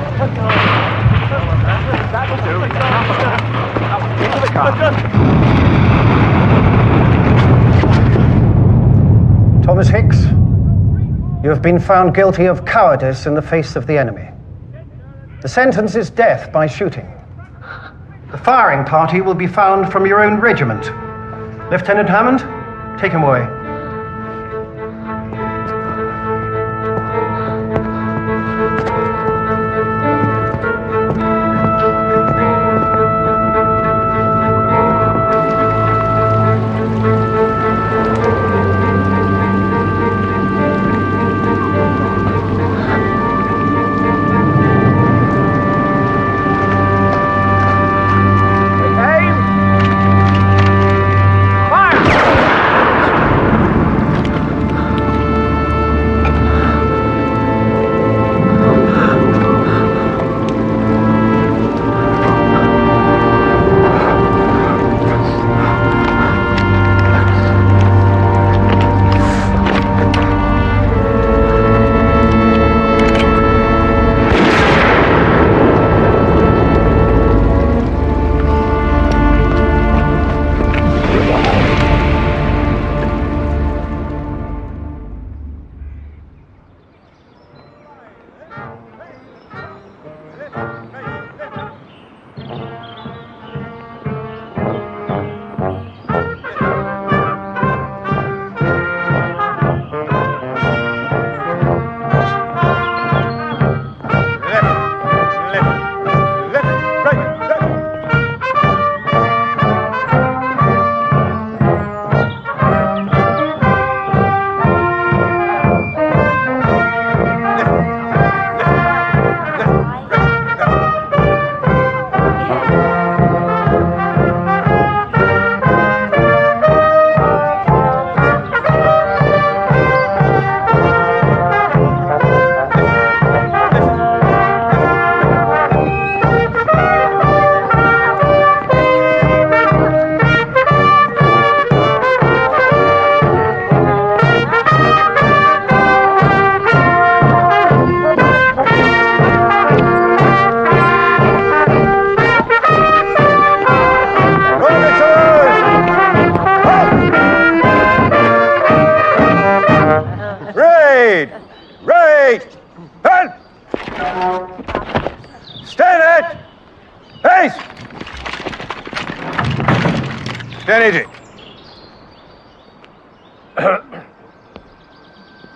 Into the car. Thomas Hicks, you have been found guilty of cowardice in the face of the enemy. The sentence is death by shooting. The firing party will be found from your own regiment. Lieutenant Hammond, take him away.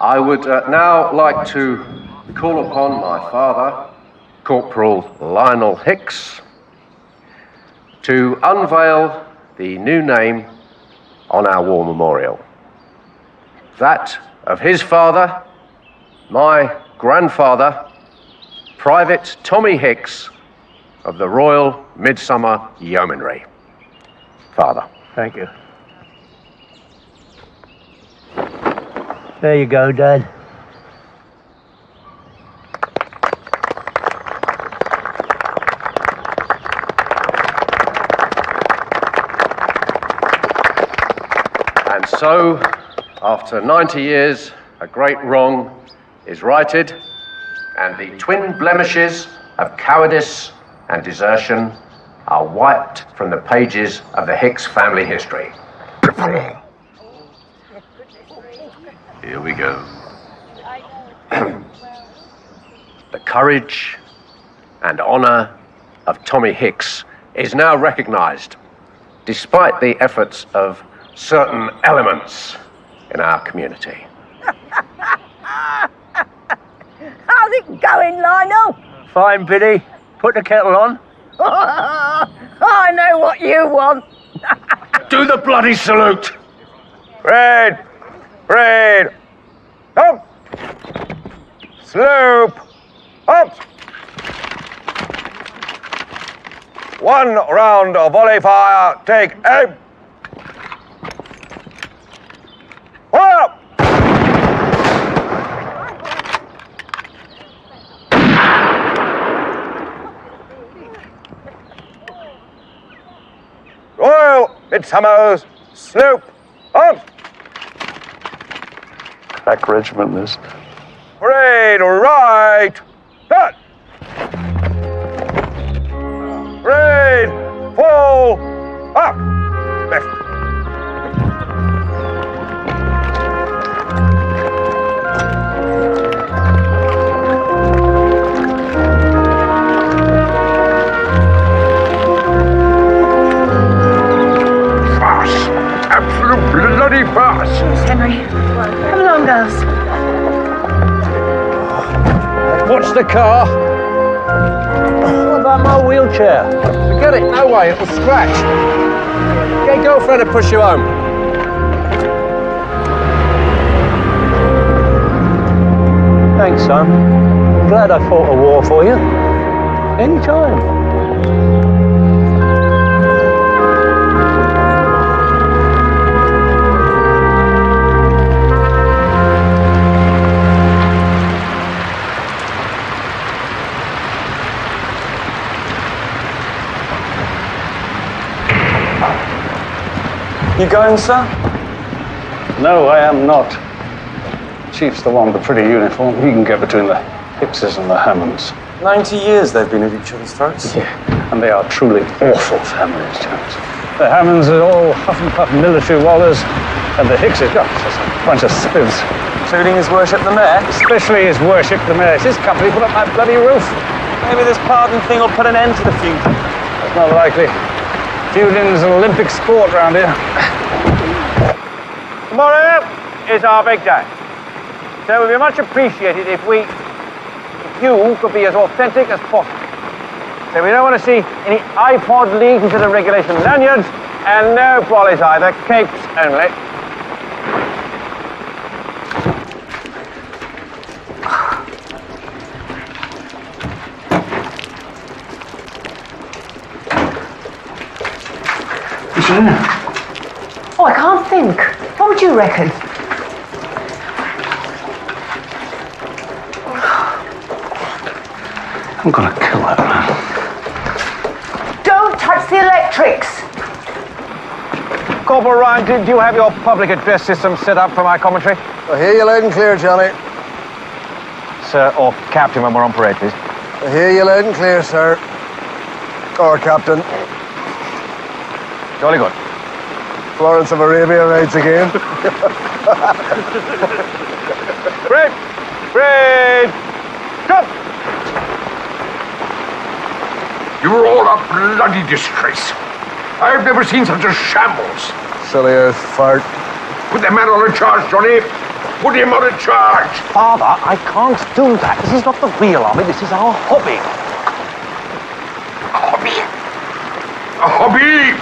I would now like to call upon my father, Corporal Lionel Hicks, to unveil the new name on our war memorial. That of his father, my grandfather, Private Tommy Hicks of the Royal Midsomer Yeomanry. Father. Thank you. There you go, Dad. And so, after 90 years, a great wrong is righted, and the twin blemishes of cowardice and desertion are wiped from the pages of the Hicks family history. Here we go. The courage and honor of Tommy Hicks is now recognized, despite the efforts of certain elements in our community. How's it going, Lionel? Fine, Biddy. Put the kettle on. I know what you want. Do the bloody salute! Raid! Raid! Up! Sloop! Up! One round of volley fire. Take aim! Up! Royal Midsomers, sloop, up! Crack regiment, this. Parade right, cut! the car. What about my wheelchair? Forget it, no way, it will scratch. Get girlfriend to push you home. Thanks, son. I'm glad I fought a war for you. Anytime. You going, sir? No, I am not. Chief's the one with the pretty uniform. He can get between the Hickses and the Hammonds. 90 years they've been at each other's throats. Yeah, and they are truly awful families, chaps. The Hammonds are all huff and puff military wallers, and the Hickses, God, just a bunch of spivs. Including his worship the mayor. Especially his worship, the mayor. It's his company put up that bloody roof. Maybe this pardon thing will put an end to the feud. That's not likely. Feuding's an Olympic sport round here. Tomorrow is our big day. So it would be much appreciated if you could be as authentic as possible. So we don't want to see any iPod leagues instead of regulation lanyards, and no brollies either, capes only. Oh, I can't think. What would you reckon? I'm gonna kill that man. Don't touch the electrics. Corporal Ryan, do you have your public address system set up for my commentary? I hear you loud and clear, Johnny. Sir, or Captain when we're on parade, please. I hear you loud and clear, sir. Or Captain. Jolly good. Florence of Arabia rides again. Parade! Parade! Stop! You're all a bloody disgrace. I've never seen such a shambles. Silly earth fart. Put the man on a charge, Johnny. Put him on a charge. Father, I can't do that. This is not the real army, this is our hobby. A hobby? A hobby?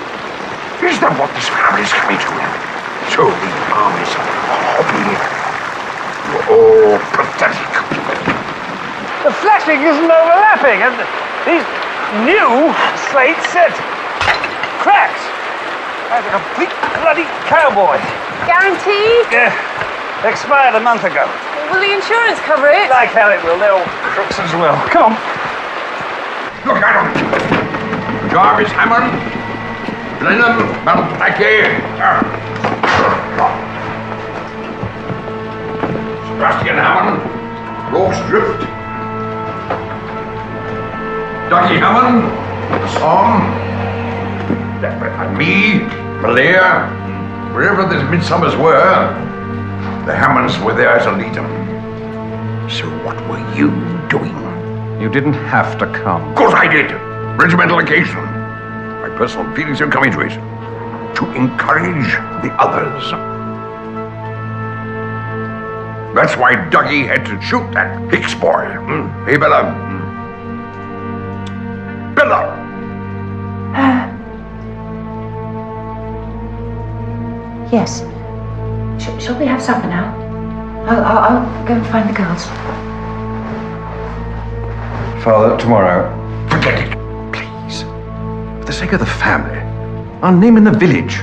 Is that what this family's coming to? So the army's a hobby. You're all pathetic. The flashing isn't overlapping, and these new slate set cracks. Like a complete bloody cowboy. Guaranteed? Yeah, expired a month ago. Will the insurance cover it? Like how it will, they're all crooks as well. Come on. Look at him. Jarvis Hammond. Blenheim Maltake. Sebastian Hammond. Rorke's Drift. Dougie Hammond. The Song. And me, Blair. Wherever the Midsommers were, the Hammonds were there to lead them. So what were you doing? You didn't have to come. Of course I did. Regimental occasion. My personal feelings are coming to it. To encourage the others. That's why Dougie had to shoot that Hicks boy. Hey, Bella. Bella! Yes. Shall we have supper now? I'll go and find the girls. Father, tomorrow. Forget it. Please. For the sake of the family. Our name in the village.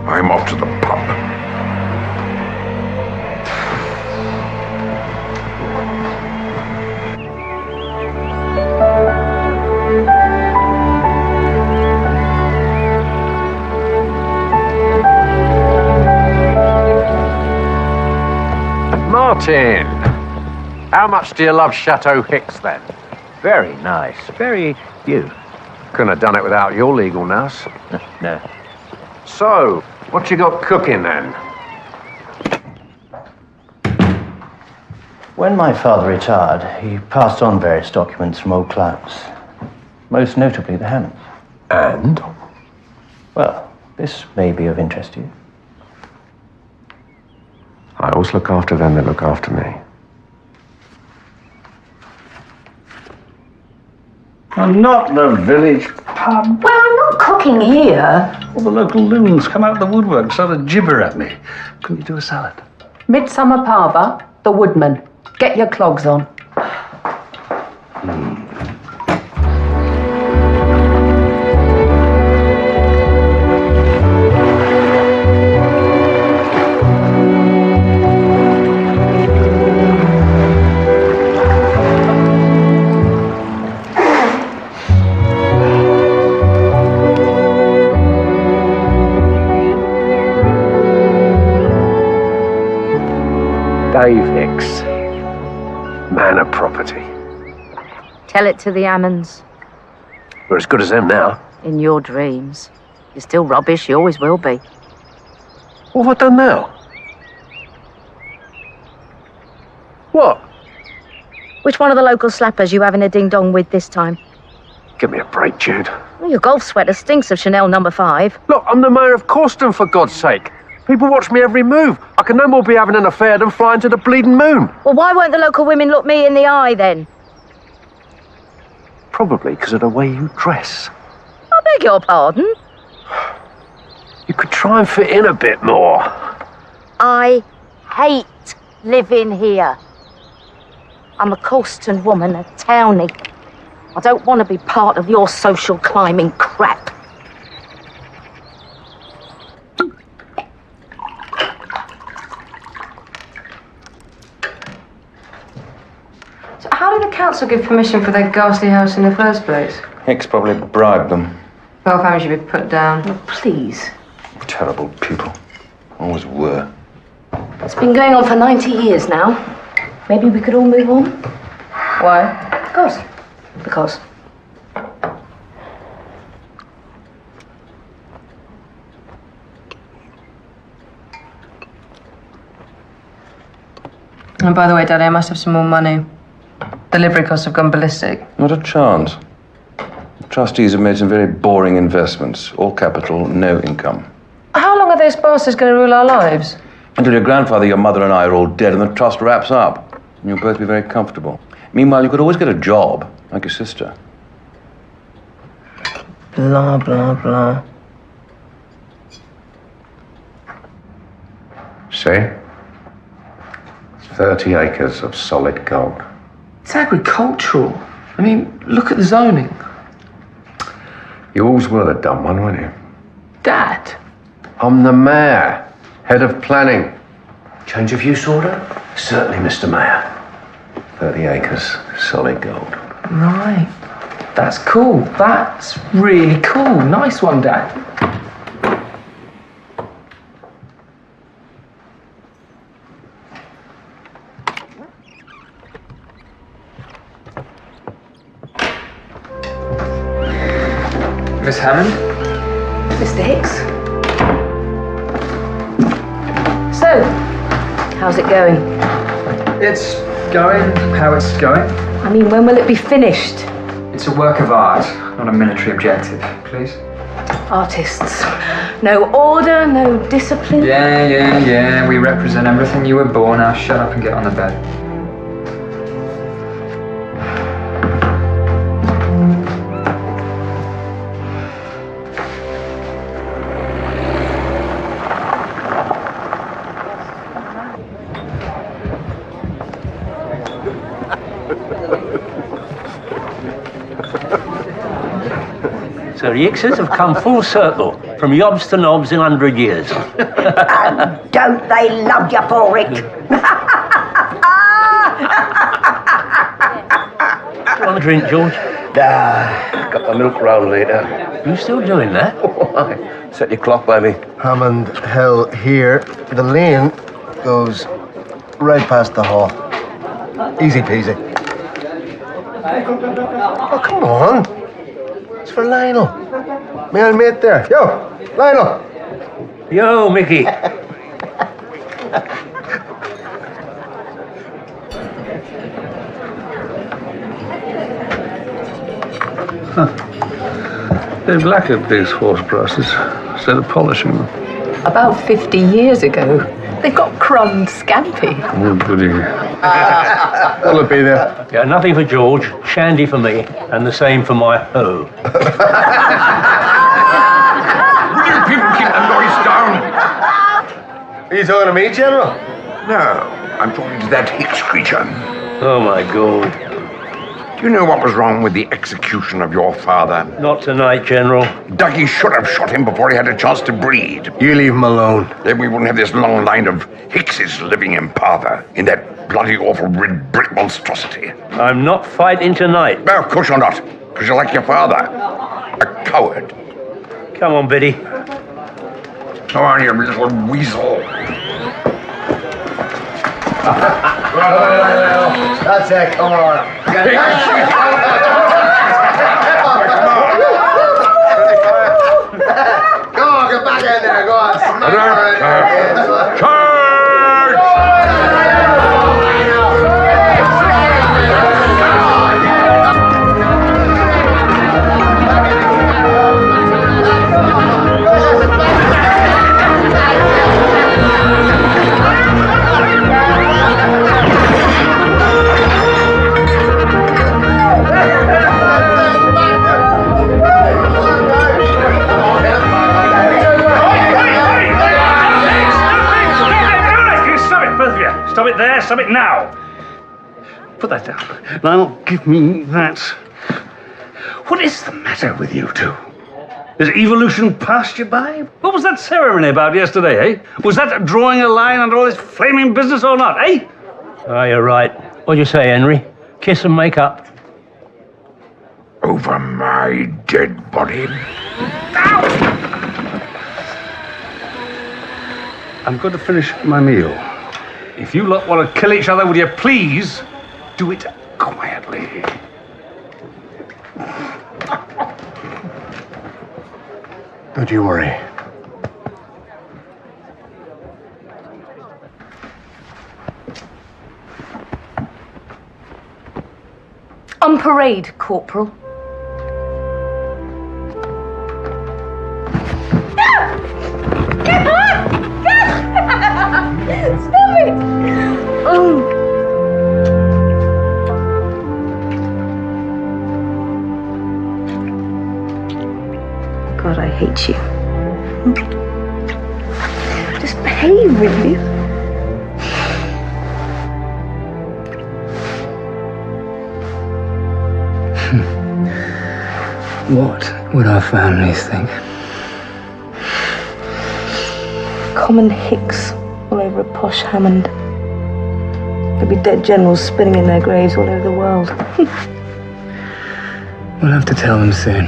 I'm off to the pub. Martin, how much do you love Chateau Hicks then? Very nice. Very you. Couldn't have done it without your legal nous. No. So, what you got cooking then? When my father retired, he passed on various documents from old clients, most notably the Hammonds. And? Well, this may be of interest to you. I always look after them that look after me. And not the village pub. Well, I'm not cooking here. All the local loons come out of the woodwork, start to gibber at me. Couldn't you do a salad? Midsummer Parva, the woodman. Get your clogs on. Dave Hicks, man of property. Tell it to the Ammons. We're as good as them now. In your dreams. You're still rubbish, you always will be. What have I done now? What? Which one of the local slappers you having a ding-dong with this time? Give me a break, Jude. Well, your golf sweater stinks of Chanel No. 5. Look, I'm the mayor of Causton, for God's sake. People watch me every move. I can no more be having an affair than flying to the bleeding moon. Well, why won't the local women look me in the eye, then? Probably because of the way you dress. I beg your pardon? You could try and fit in a bit more. I hate living here. I'm a Causton woman, a townie. I don't want to be part of your social climbing crap. How did the council give permission for their ghastly house in the first place? Hicks probably bribed them. Well, family should be put down. Oh, please. Terrible people. Always were. It's been going on for 90 years now. Maybe we could all move on? Why? Because. And by the way, Daddy, I must have some more money. Delivery costs have gone ballistic. Not a chance. The trustees have made some very boring investments. All capital, no income. How long are those bastards going to rule our lives? Until your grandfather, your mother, and I are all dead and the trust wraps up. And you'll both be very comfortable. Meanwhile, you could always get a job, like your sister. Blah, blah, blah. See? 30 acres of solid gold. It's agricultural. I mean, look at the zoning. You always were the dumb one, weren't you? Dad. I'm the mayor, head of planning. Change of use order? Certainly, Mr. Mayor. 30 acres, solid gold. Right. That's cool. That's really cool. Nice one, Dad. Miss Hammond? Mr. Hicks? So, how's it going? It's going how it's going. I mean, when will it be finished? It's a work of art, not a military objective, please. Artists. No order, no discipline. Yeah. We represent everything you were born. Now shut up and get on the bed. So the Hickses have come full circle, from yobs to knobs in 100 years. And don't they love you for it? Want a drink, George? Got my milk round later. You still doing that? Why? Set your clock by me. Hammond Hill here. The lane goes right past the hall. Easy peasy. Oh, come on. It's for Lionel. My old mate there. Yo, Lionel. Yo, Mickey. They've lacquered these horse brushes instead of polishing them. About 50 years ago. They've got crumbed scampi. Oh, goody. Will it be there? Yeah, nothing for George, shandy for me, and the same for my hoe. Will you people keep the noise down? Are you talking to me, General? No, I'm talking to that Hicks creature. Oh, my God. Do you know what was wrong with the execution of your father? Not tonight, General. Dougie should have shot him before he had a chance to breed. You leave him alone. Then we wouldn't have this long line of Hickses living in Partha, in that bloody awful red brick monstrosity. I'm not fighting tonight. No, of course you're not, because you're like your father. A coward. Come on, Biddy. Come on, you little weasel. That's it, come on. Come on, get back in there, go on. Smack her. Stop it there, stop it now. Put that down. Now, give me that. What is the matter with you two? Has evolution passed you by? What was that ceremony about yesterday, eh? Was that drawing a line under all this flaming business or not, eh? Oh, you're right. What'd you say, Henry? Kiss and make up? Over my dead body. I'm going to finish my meal. If you lot want to kill each other, will you please do it quietly? Don't you worry. On parade, Corporal. Stop it! Oh. God, I hate you. Just behave, will you? What would our families think? Common Hicks all over a posh Hammond. There'll be dead generals spinning in their graves all over the world. We'll have to tell them soon.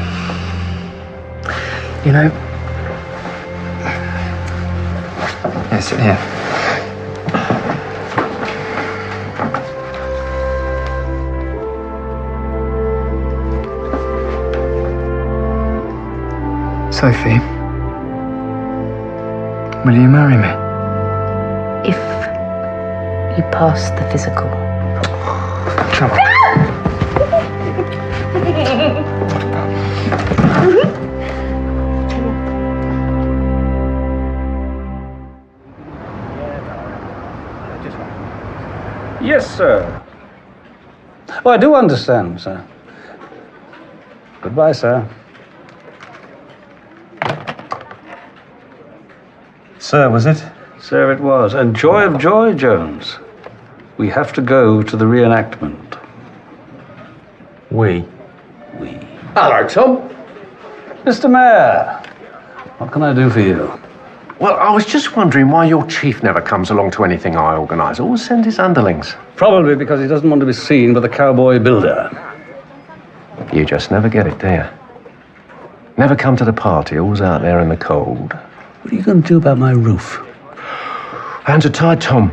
You know... Yes, here. Sophie, will you marry me? If you pass the physical. Come on. Yes, sir. Oh, I do understand, sir. Goodbye, sir. Sir, was it? Sir, it was. And joy of joy, Jones. We have to go to the reenactment. We. Hello, Tom. Mr. Mayor, what can I do for you? Well, I was just wondering why your chief never comes along to anything I organise. Always send his underlings. Probably because he doesn't want to be seen by the cowboy builder. You just never get it, do you? Never come to the party, always out there in the cold. What are you going to do about my roof? Hands are tied, Tom.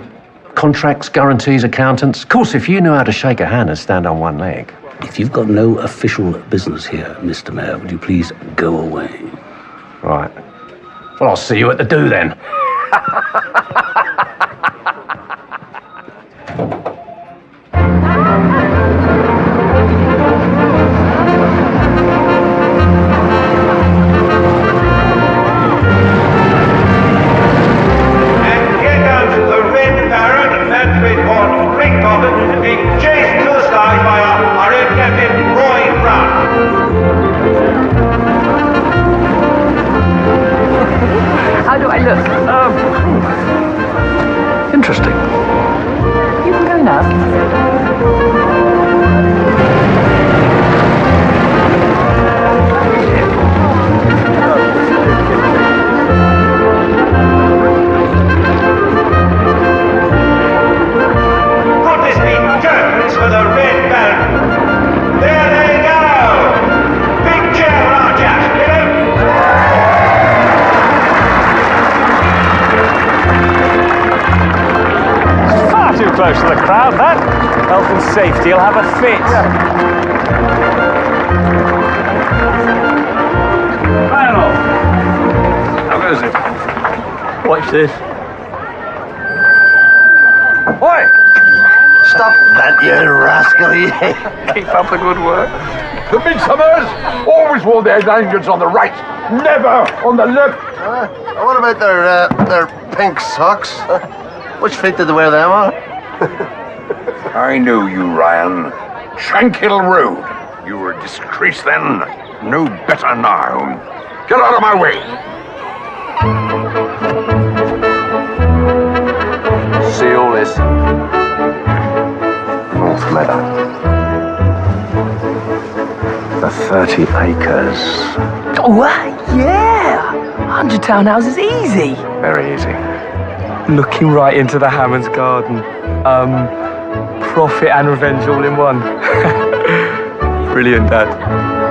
Contracts, guarantees, accountants. Of course, if you knew how to shake a hand and stand on one leg. If you've got no official business here, Mr. Mayor, would you please go away? Right. Well, I'll see you at the do then. And here comes for the crowd, that. Health and safety, he'll have a fit. How goes it? Watch this. Oi! Stop that, you rascally. Keep up the good work. The Midsomers always wore their lanyards on the right, never on the left. What about their pink socks? Which feet did they wear them on? I knew you, Ryan. Shankill Road. You were a disgrace then, no better now. Get out of my way. See all this? North Meadow. The 30 acres. Oh, yeah! 100 townhouses easy. Very easy. Looking right into the Hammond's garden. Profit and revenge all in one. Brilliant, Dad.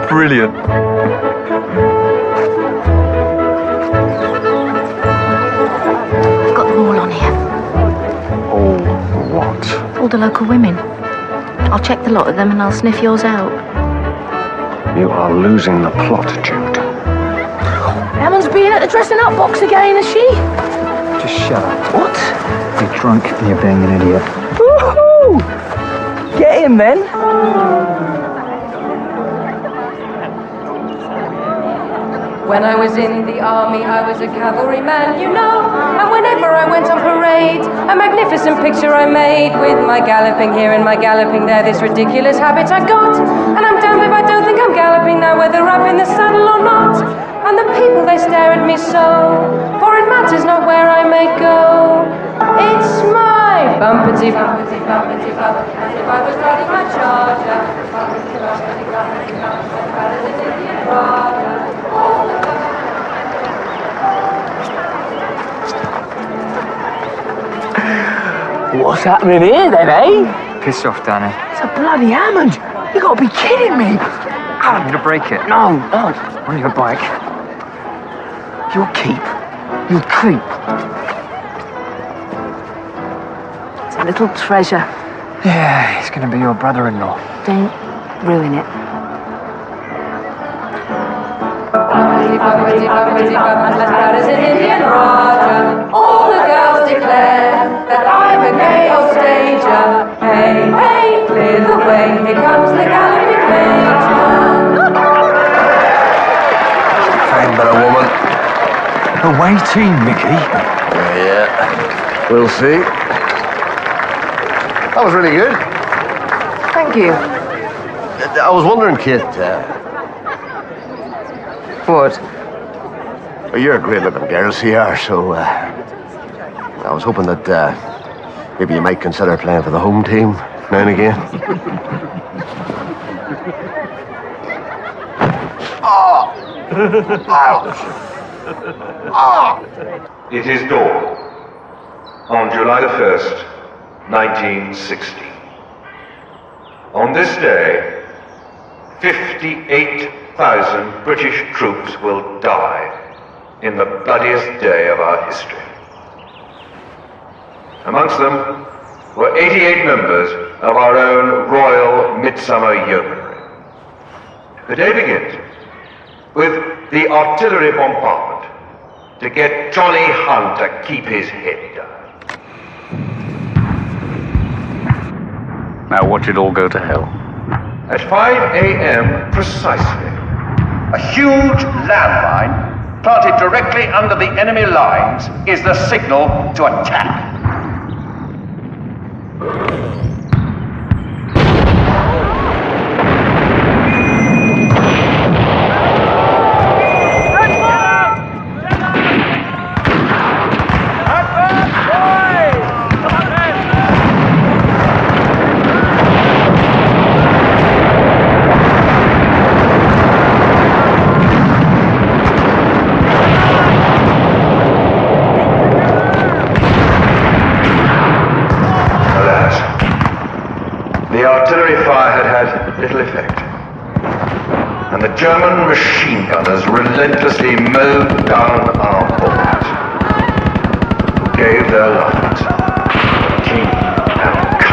Brilliant. I've got them all on here. All what? All the local women. I'll check the lot of them and I'll sniff yours out. You are losing the plot, Jude. Hammond's been at the dressing up box again, is she? Just shut up. What? You're drunk and you're being an idiot. Woohoo! Get him then. When I was in the army, I was a cavalryman, you know. And whenever I went on parade, a magnificent picture I made with my galloping here and my galloping there, this ridiculous habit I got. And I'm damned if I don't think I'm galloping now, whether up in the saddle or not. And the people, they stare at me so, for it matters not where I may go. It's my bumpity, bumpity, bumpity, bump. And if I was riding my charger, bumpity, bumpity, bumpity, bump, I'd rather than Indian Raja. What's happening here then, eh? Piss off, Danny. It's a bloody Hammond. You gotta be kidding me. I'm gonna break it. No, no. On your bike. You'll keep. You'll creep. It's a little treasure. Yeah, he's gonna be your brother-in-law. Don't ruin it. Bumpity, bumpity, bumpity, bump, as proud as an Indian Raja. All the girls declare that I'm a gay old stager. Hey, hey, clear the way, here comes the galloping major. Find better woman. Away team, Mickey. Yeah, we'll see. That was really good. Thank you. I was wondering, Kit, What? well, you're a great looking girl, so you are, so I was hoping that maybe you might consider playing for the home team now and again. Oh! Ouch! Oh! It is dawn on July the 1st, 1960. On this day, 58,000 British troops will die in the bloodiest day of our history. Amongst them were 88 members of our own Royal Midsummer Yeomanry. The day begins with the artillery bombardment to get Johnny Hunt to keep his head down. Now watch it all go to hell. At 5 a.m. precisely, A huge landmine planted directly under the enemy lines is the signal to attack. The artillery fire had little effect, and the German machine gunners relentlessly mowed down our boys, who gave their lives for King and country.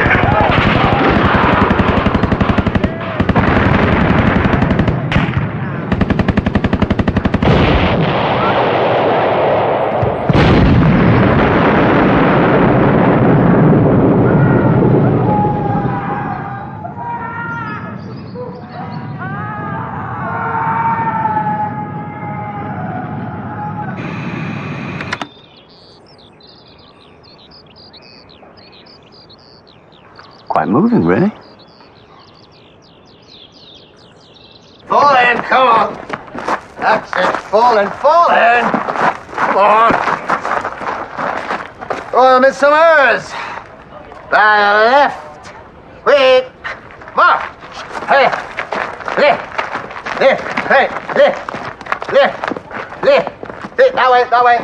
moving, really. Fall in, come on. That's it, fall in. Come on. Royal Midsomers. By the left. Quick. March. Hey. Lift. Hey. Lift. That way.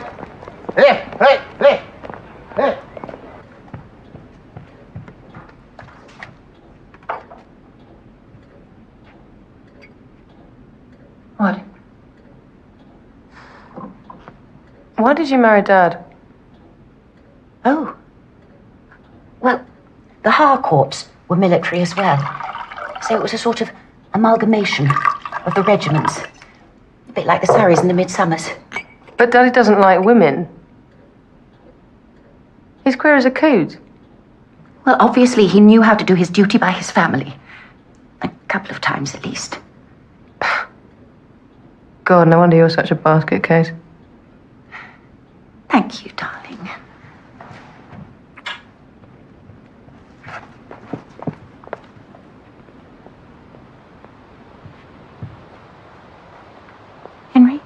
Lift. What? Why did you marry Dad? Oh. Well, the Harcourts were military as well. So it was a sort of amalgamation of the regiments. A bit like the Surreys and the Midsomers. But Daddy doesn't like women. He's queer as a coot. Well, obviously he knew how to do his duty by his family. A couple of times at least. God, no wonder you're such a basket case. Thank you, darling. Henry?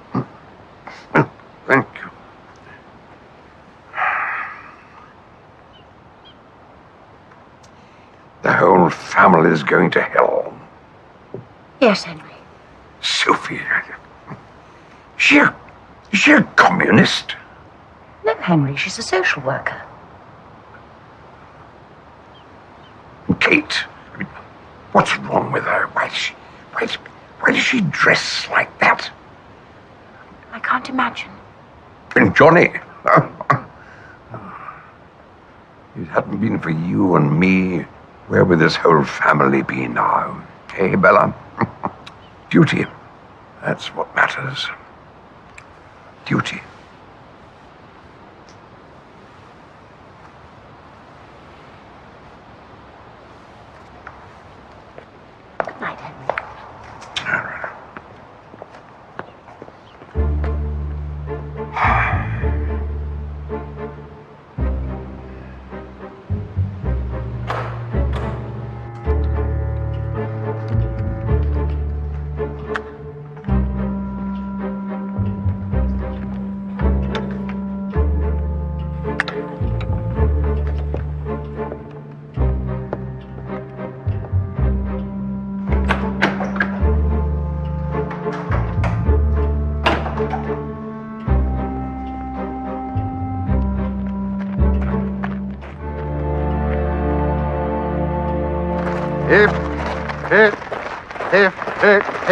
Thank you. The whole family is going to hell. Yes, Henry. Sophie, is she a communist? No, Henry, she's a social worker. Kate, I mean, what's wrong with her? Why does she dress like that? I can't imagine. And Johnny, if it hadn't been for you and me, where would this whole family be now? Hey, Bella? Duty. That's what matters. Duty. Good night, Henry.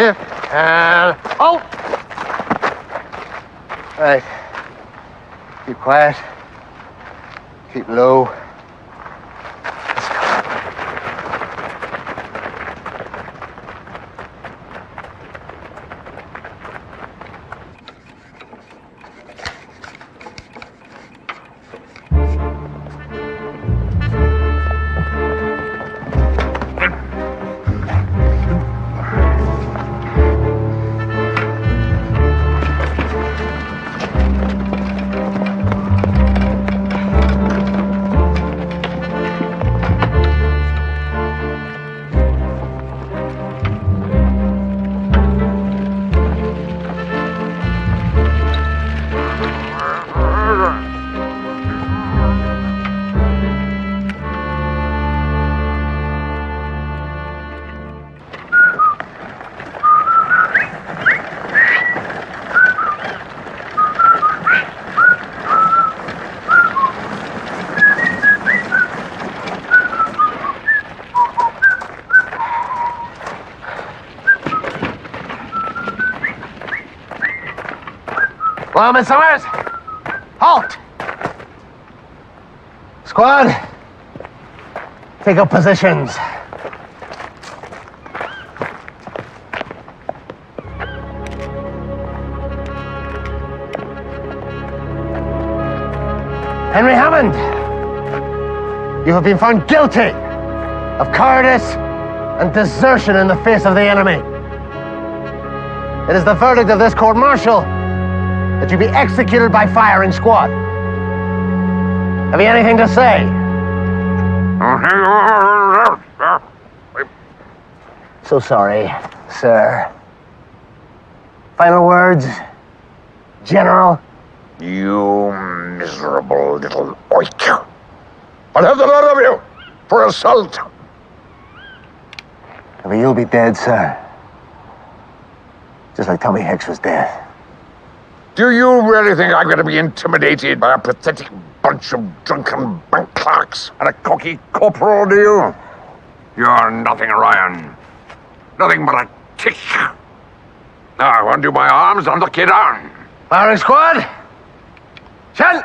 If, and oh! Right. Keep quiet. Keep low. Well, Midsommers, halt! Squad, take up positions. Henry Hammond, you have been found guilty of cowardice and desertion in the face of the enemy. It is the verdict of this court-martial that you be executed by firing squad. Have you anything to say? So sorry, sir. Final words, General? You miserable little oik. I'll have the lot of you for assault. I mean, you'll be dead, sir. Just like Tommy Hicks was dead. Do you really think I'm going to be intimidated by a pathetic bunch of drunken bank clerks and a cocky corporal, do you? You're nothing, Ryan. Nothing but a tick. Now, I undo my arms and look you down. Firing squad! Shen!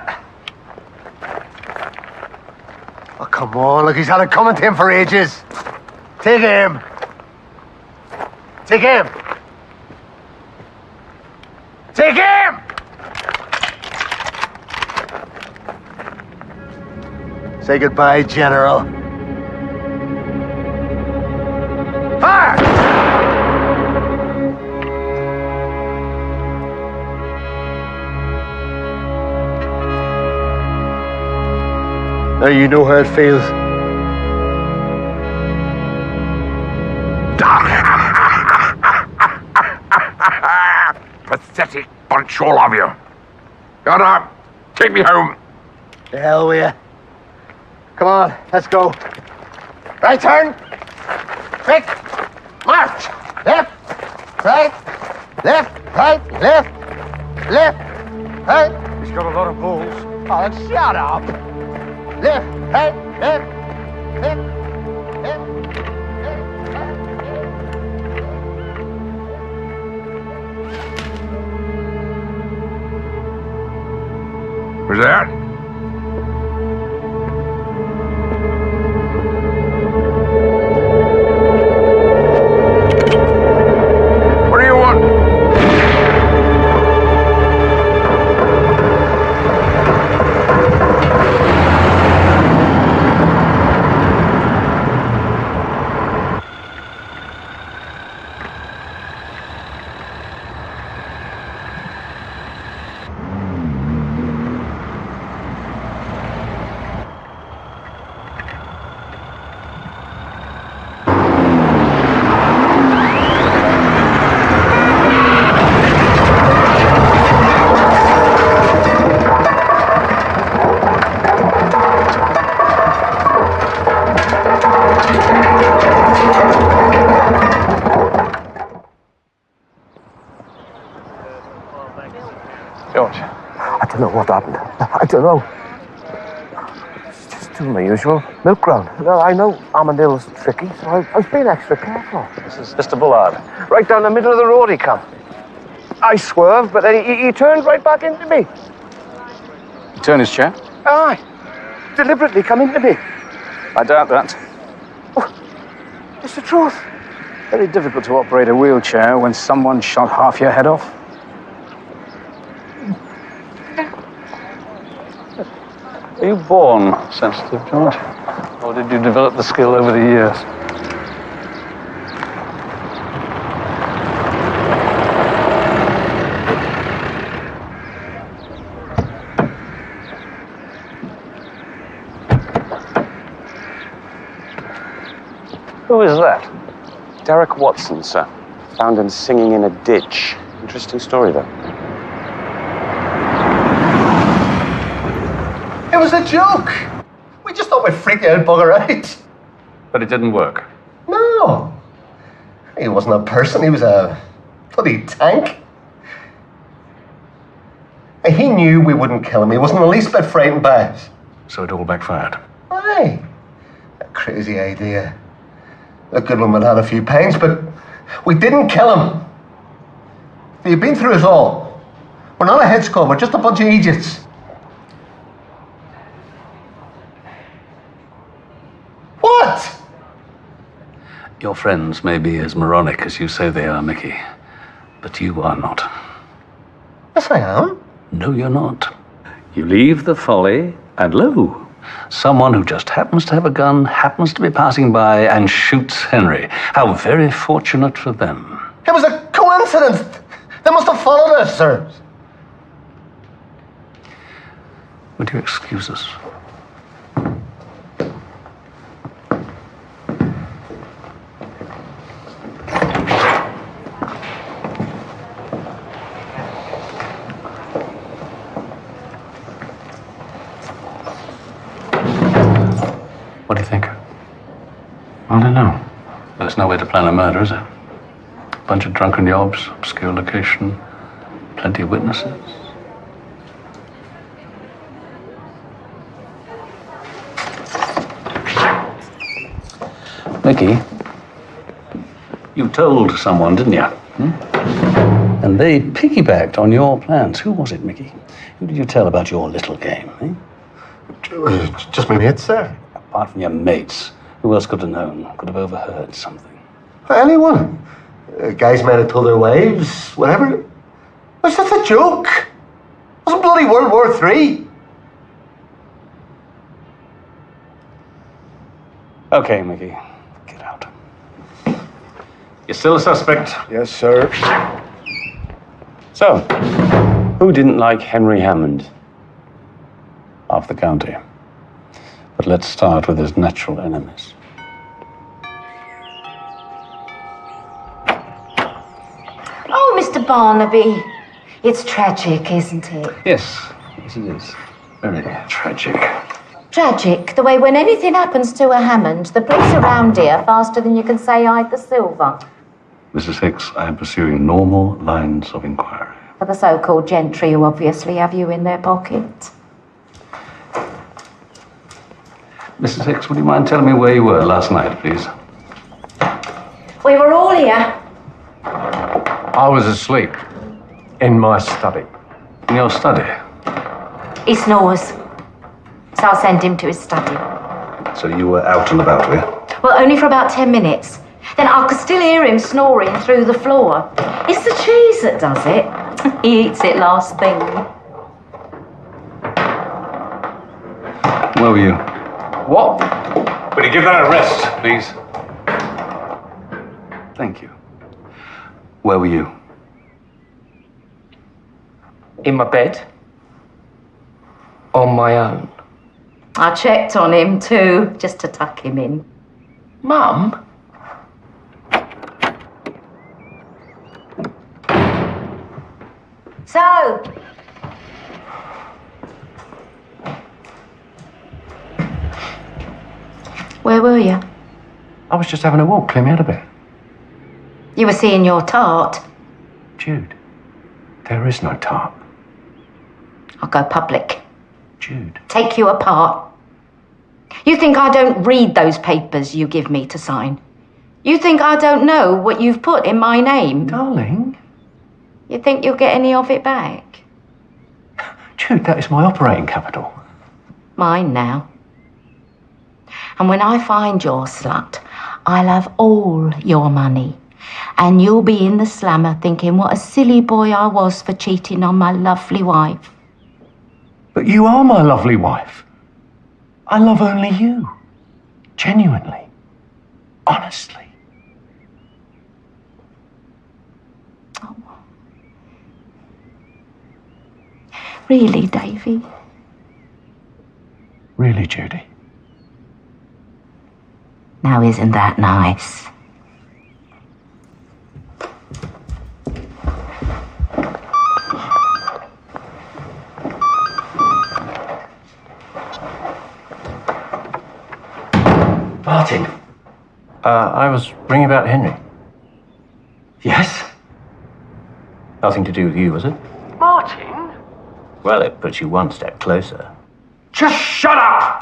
Oh, come on. Look, he's had it coming to him for ages. Take him. Take him. Take him! Say goodbye, General. Fire! Now you know how it feels. Pathetic bunch, all of you. Gotta take me home. The hell with you. Come on, let's go. Right turn. Quick. March. Left. Right. Left. Right. Left. Left. Right. He's got a lot of balls. Oh, then shut up. Left. Right. Left. Left. Left. Who's that? What do you want? George. I don't know what happened. I don't know. It's just doing my usual milk round. Well, I know Armadale's tricky, so I was being extra careful. This is Mr. Bullard. Right down the middle of the road he come. I swerved, but then he turned right back into me. Turn his chair? Aye. Deliberately come into me. I doubt that. Oh, it's the truth. Very difficult to operate a wheelchair when someone shot half your head off. Are you born sensitive, George? Or did you develop the skill over the years? Who is that? Derek Watson, sir. Found him singing in a ditch. Interesting story, though. It was a joke. We just thought we'd freak out, bugger out. But it didn't work. No. He wasn't a person, he was a bloody tank. And he knew we wouldn't kill him. He wasn't the least bit frightened by us. So it all backfired. Aye. A crazy idea. A good one had a few pains, but we didn't kill him. You've been through us all. We're not a head squad, we're just a bunch of idiots. What? Your friends may be as moronic as you say they are, Mickey. But you are not. Yes, I am. No, you're not. You leave the folly, and lo, someone who just happens to have a gun, happens to be passing by, and shoots Henry. How very fortunate for them. It was a coincidence. They must have followed us, sir. Would you excuse us? That's no way to plan a murder, is it? Bunch of drunken yobs, obscure location, plenty of witnesses. Mickey, you told someone, didn't you? And they piggybacked on your plans. Who was it, Mickey? Who did you tell about your little game? Just my mates, sir. Apart from your mates, who else could have known? Could have overheard something? Anyone. Guys might have told their wives, whatever. It was just a joke. It wasn't bloody World War III. Okay, Mickey. Get out. You're still a suspect? Yes, sir. So, who didn't like Henry Hammond? Half the county. But let's start with his natural enemies. Oh, Mr. Barnaby, it's tragic, isn't it? Yes, it is. Very tragic. Tragic, the way when anything happens to a Hammond, the police around here faster than you can say I'd the silver. Mrs. Hicks, I am pursuing normal lines of inquiry. For the so-called gentry who obviously have you in their pocket. Mrs. Hicks, would you mind telling me where you were last night, please? We were all here. I was asleep in my study. In your study? He snores. So I'll send him to his study. So you were out and about, were you? Well, only for about 10 minutes. Then I could still hear him snoring through the floor. It's the cheese that does it. He eats it last thing. Where were you? What? Will you give that a rest, please? Thank you. Where were you? In my bed. On my own. I checked on him too, just to tuck him in. Mum? So, where were you? I was just having a walk, clear me out a bit. You were seeing your tart. Jude, there is no tart. I'll go public. Jude. Take you apart. You think I don't read those papers you give me to sign? You think I don't know what you've put in my name? Darling. You think you'll get any of it back? Jude, that is my operating capital. Mine now. And when I find your slut, I'll have all your money. And you'll be in the slammer thinking what a silly boy I was for cheating on my lovely wife. But you are my lovely wife. I love only you. Genuinely. Honestly. Really, Davy? Really, Judy? Now, isn't that nice? Martin. I was ringing about Henry. Yes? Nothing to do with you, was it? Martin? Well, it puts you one step closer. Just shut up!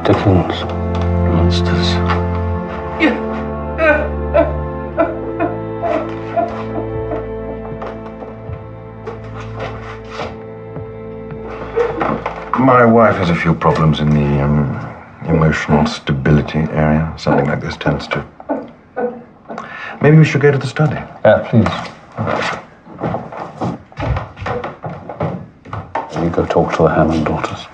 Dickens. Monsters. My wife has a few problems in the emotional stability area. Something like this tends to. Maybe we should go to the study. Yeah, please. You go talk to the Hammond daughters.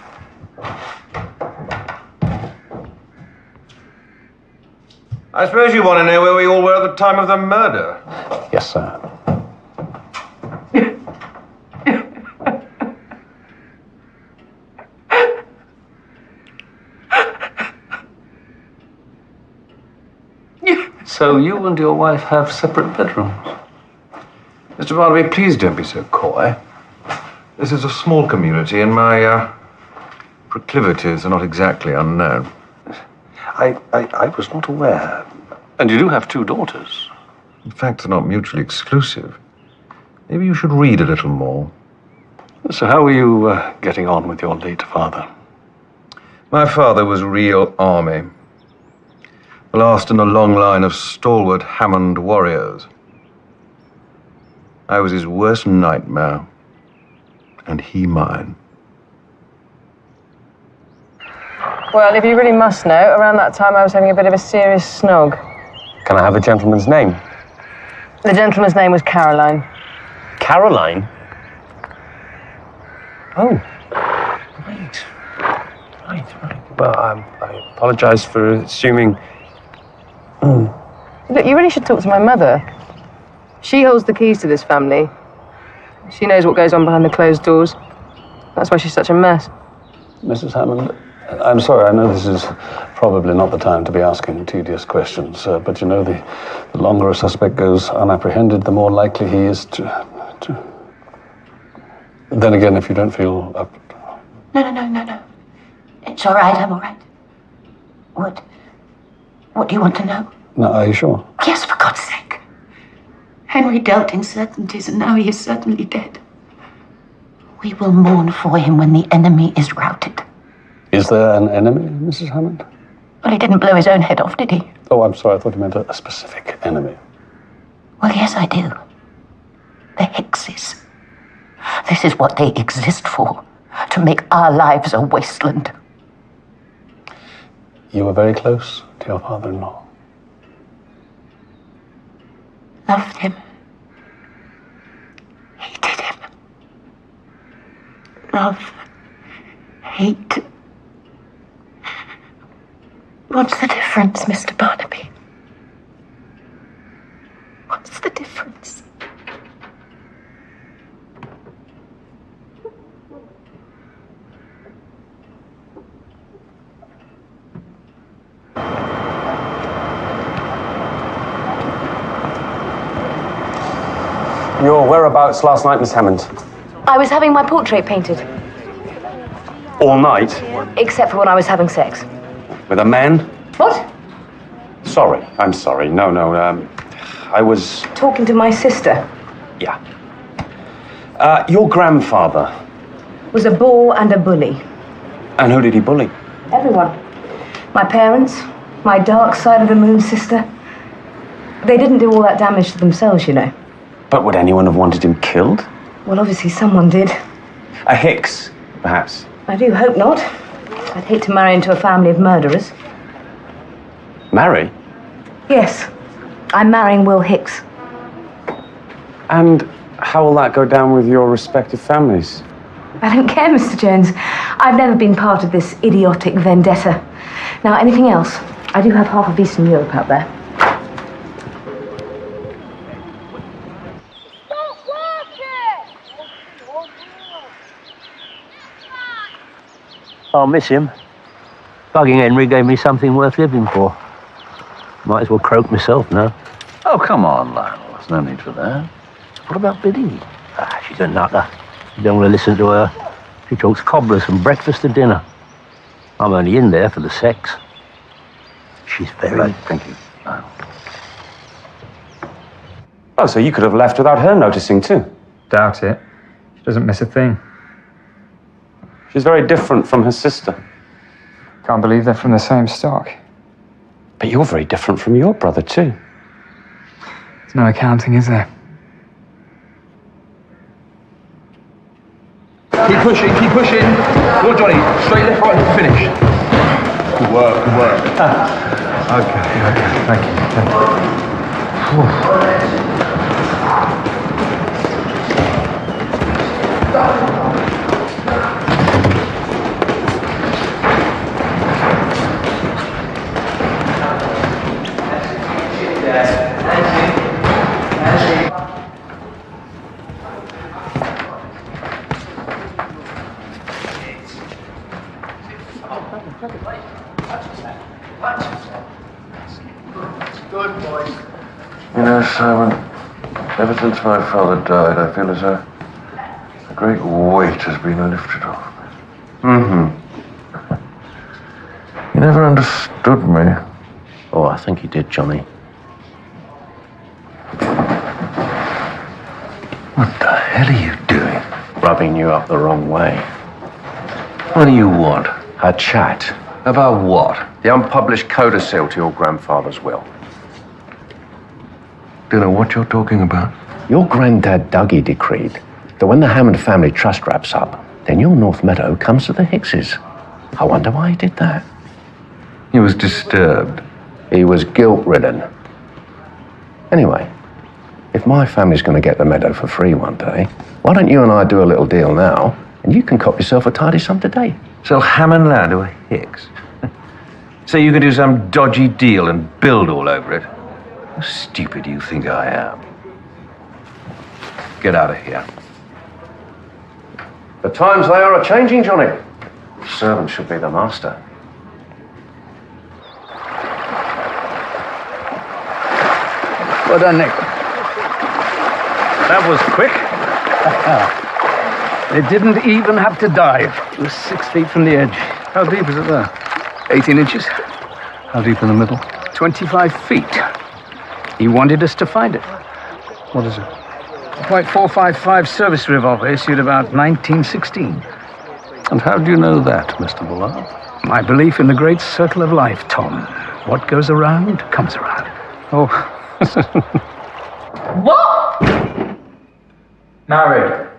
I suppose you want to know where we all were at the time of the murder. Yes, sir. So you and your wife have separate bedrooms? Mr. Barnaby, please don't be so coy. This is a small community, and my proclivities are not exactly unknown. I was not aware. And you do have 2 daughters. In fact, they're not mutually exclusive. Maybe you should read a little more. So how were you getting on with your late father? My father was real army. The last in a long line of stalwart Hammond warriors. I was his worst nightmare, and he mine. Well, if you really must know, around that time I was having a bit of a serious snog. Can I have a gentleman's name? The gentleman's name was Caroline. Caroline? Oh. Right. Well, I apologise for assuming... Look, you really should talk to my mother. She holds the keys to this family. She knows what goes on behind the closed doors. That's why she's such a mess. Mrs. Hammond, I'm sorry, I know this is probably not the time to be asking tedious questions, but you know, the longer a suspect goes unapprehended, the more likely he is to... Then again, if you don't feel up... No. It's all right, I'm all right. What do you want to know? No, are you sure? Yes, for God's sake. Henry dealt in certainties, and now he is certainly dead. We will mourn for him when the enemy is routed. Is there an enemy, Mrs. Hammond? Well, he didn't blow his own head off, did he? Oh, I'm sorry, I thought you meant a specific enemy. Well, yes, I do. The Hickses. This is what they exist for, to make our lives a wasteland. You were very close to your father-in-law. Loved him. Hated him. Love. Hate. What's the difference, Mr. Barnaby? What's the difference? Your whereabouts last night, Miss Hammond? I was having my portrait painted. All night? Except for when I was having sex. With a man? What? Sorry, I'm sorry. No, I was... Talking to my sister. Yeah. Your grandfather? Was a bore and a bully. And who did he bully? Everyone. My parents, my dark side of the moon sister. They didn't do all that damage to themselves, you know. But would anyone have wanted him killed? Well, obviously someone did. A Hicks, perhaps? I do hope not. I'd hate to marry into a family of murderers. Marry? Yes. I'm marrying Will Hicks. And how will that go down with your respective families? I don't care, Mr. Jones. I've never been part of this idiotic vendetta. Now, anything else? I do have half of Eastern Europe out there. I'll miss him. Bugging Henry gave me something worth living for. Might as well croak myself now. Oh, come on, Lionel. There's no need for that. What about Biddy? She's a nutter. You don't want to listen to her. She talks cobblers from breakfast to dinner. I'm only in there for the sex. She's very... Right, thank you, Lionel. Oh, so you could have left without her noticing, too? Doubt it. She doesn't miss a thing. She's very different from her sister. Can't believe they're from the same stock. But you're very different from your brother, too. There's no accounting, is there? Keep pushing, keep pushing. Go on, Johnny. Straight left, right, finish. Good work, good work. Okay, thank you. Good boy. You know, Simon, ever since my father died, I feel as though a great weight has been lifted off me. Mm-hmm. You never understood me. Oh, I think he did, Johnny. What the hell are you doing? Rubbing you up the wrong way. What do you want? A chat. About what? The unpublished codicil to your grandfather's will. Don't know what you're talking about. Your granddad Dougie decreed that when the Hammond family trust wraps up, then your North Meadow comes to the Hickses. I wonder why he did that. He was disturbed. He was guilt-ridden. Anyway, if my family's going to get the meadow for free one day, why don't you and I do a little deal now, and you can cop yourself a tidy sum today? Sell Hammond land to a Hicks? So you can do some dodgy deal and build all over it? How stupid do you think I am? Get out of here. The times they are a-changing, Johnny. The servant should be the master. Well done, Nick. That was quick. It didn't even have to dive. It was 6 feet from the edge. How deep is it there? 18 inches. How deep in the middle? 25 feet. He wanted us to find it. What is it? .455 service revolver issued about 1916. And how do you know that, Mr. Bullard? My belief in the great circle of life, Tom. What goes around, comes around. Oh. What? Married.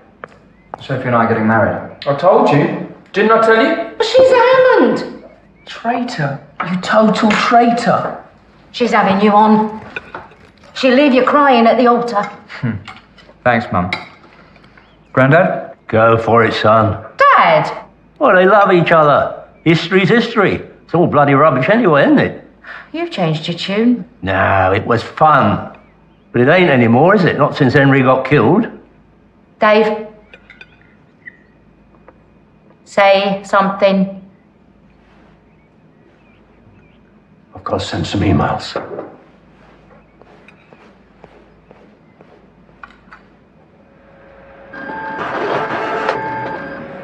Sophie and I are getting married. I told you. Didn't I tell you? But she's a Hammond. Traitor. You total traitor. She's having you on. She'll leave you crying at the altar. Thanks, Mum. Grandad? Go for it, son. Dad! Well, they love each other. History's history. It's all bloody rubbish anyway, isn't it? You've changed your tune. No, it was fun. But it ain't anymore, is it? Not since Henry got killed. Dave. Say something. I've got to send some emails.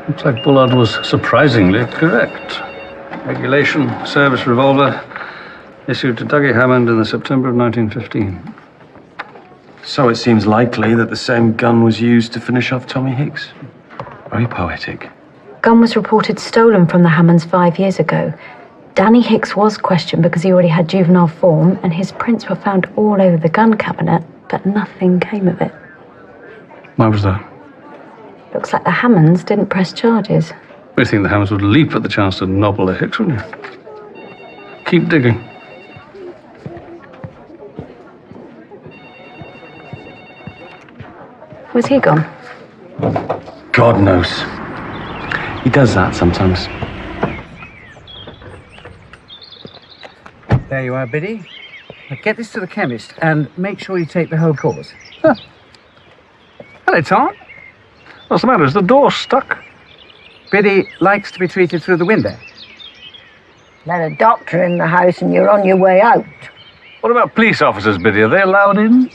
Looks like Bullard was surprisingly correct. Regulation service revolver issued to Dougie Hammond in the September of 1915. So it seems likely that the same gun was used to finish off Tommy Hicks. Very poetic. Gun was reported stolen from the Hammonds 5 years ago. Danny Hicks was questioned because he already had juvenile form, and his prints were found all over the gun cabinet, but nothing came of it. Why was that? Looks like the Hammonds didn't press charges. You think the Hammonds would leap at the chance to nobble the Hicks, wouldn't you? Keep digging. Where's he gone? God knows. He does that sometimes. There you are, Biddy. Now get this to the chemist and make sure you take the whole course. Huh. Hello, Tom. What's the matter? Is the door stuck? Biddy likes to be treated through the window. Let a doctor in the house and you're on your way out. What about police officers, Biddy? Are they allowed in?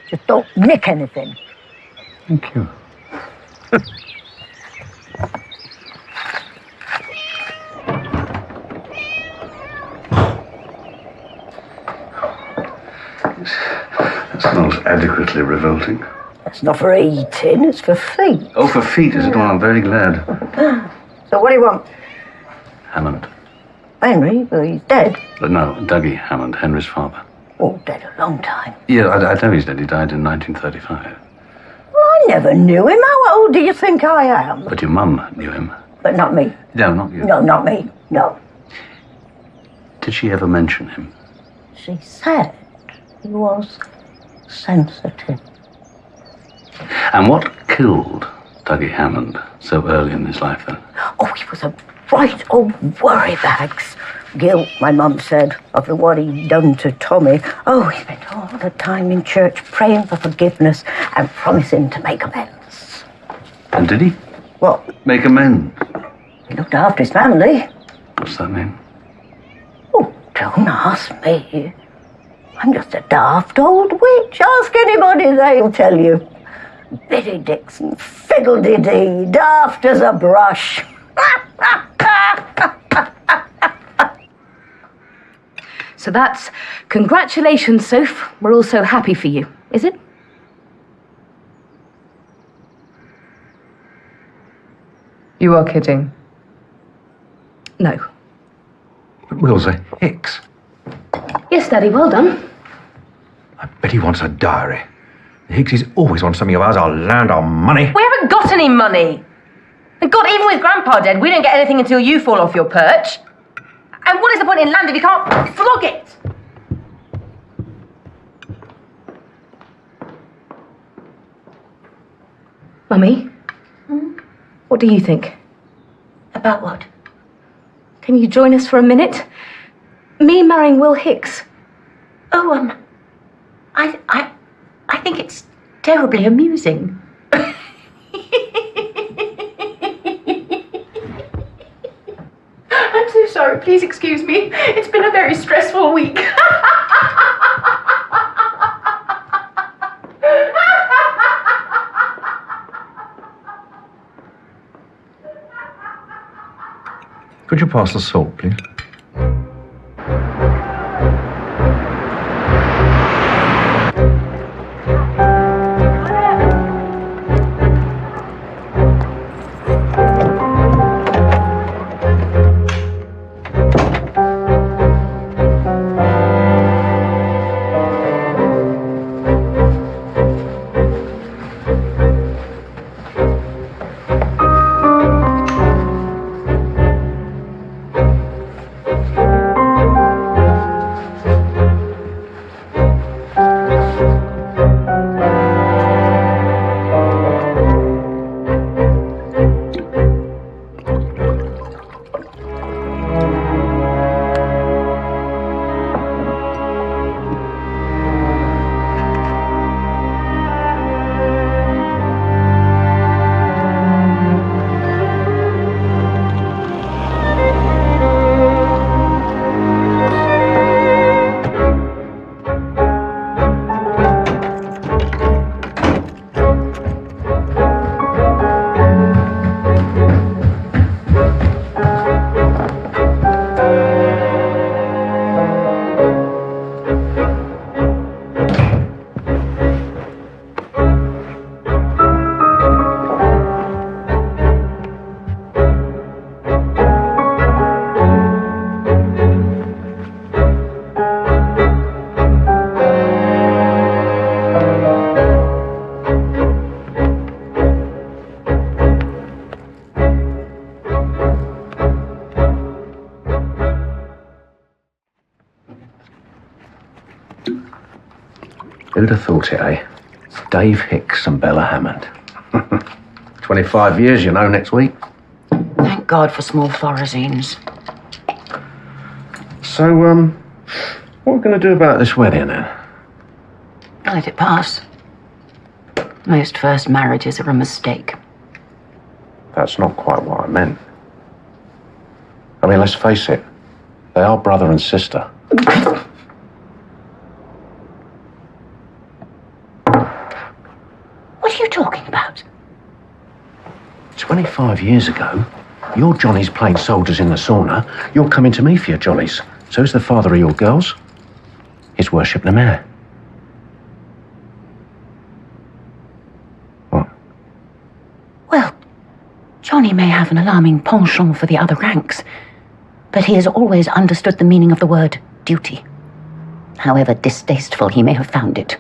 Just don't nick anything. Thank you. That smells adequately revolting. It's not for eating, it's for feet. Oh, for feet, is it? Well, I'm very glad. So what do you want? Hammond. Henry? Well, he's dead. But no, Dougie Hammond, Henry's father. Oh, dead a long time. Yeah, I know he's dead. He died in 1935. Well, I never knew him. How old do you think I am? But your mum knew him. But not me. No, not you. No, not me. No. Did she ever mention him? She said he was sensitive. And what killed Dougie Hammond so early in his life, then? Oh, he was a right old worrybags. Guilt, my mum said, of what he'd done to Tommy. Oh, he spent all the time in church praying for forgiveness and promising to make amends. And did he? What? Make amends? He looked after his family. What's that mean? Oh, don't ask me. I'm just a daft old witch. Ask anybody, they'll tell you. Biddy Dixon, fiddle-dee-dee, daft as a brush. So that's congratulations, Soph. We're all so happy for you, is it? You are kidding. No. But Will's a Hicks. Yes, Daddy, well done. I bet he wants a diary. The Hickses always want something of ours, our land, our money. We haven't got any money. And God, even with Grandpa dead, we don't get anything until you fall off your perch. And what is the point in land if you can't flog it? Mummy? What do you think? About what? Can you join us for a minute? Me marrying Will Hicks. Oh, I think it's terribly amusing. I'm so sorry. Please excuse me. It's been a very stressful week. Could you pass the salt, please? Who'd have thought it, eh? Dave Hicks and Bella Hammond. 25 years, you know, next week. Thank God for small Thorazines. So, what are we going to do about this wedding, then? Let it pass. Most first marriages are a mistake. That's not quite what I meant. I mean, let's face it. They are brother and sister. What are you talking about? 25 years ago, your Johnny's playing soldiers in the sauna. You're coming to me for your jollies. So's the father of your girls. His worship the mayor. What? Well, Johnny may have an alarming penchant for the other ranks, but he has always understood the meaning of the word duty, however distasteful he may have found it.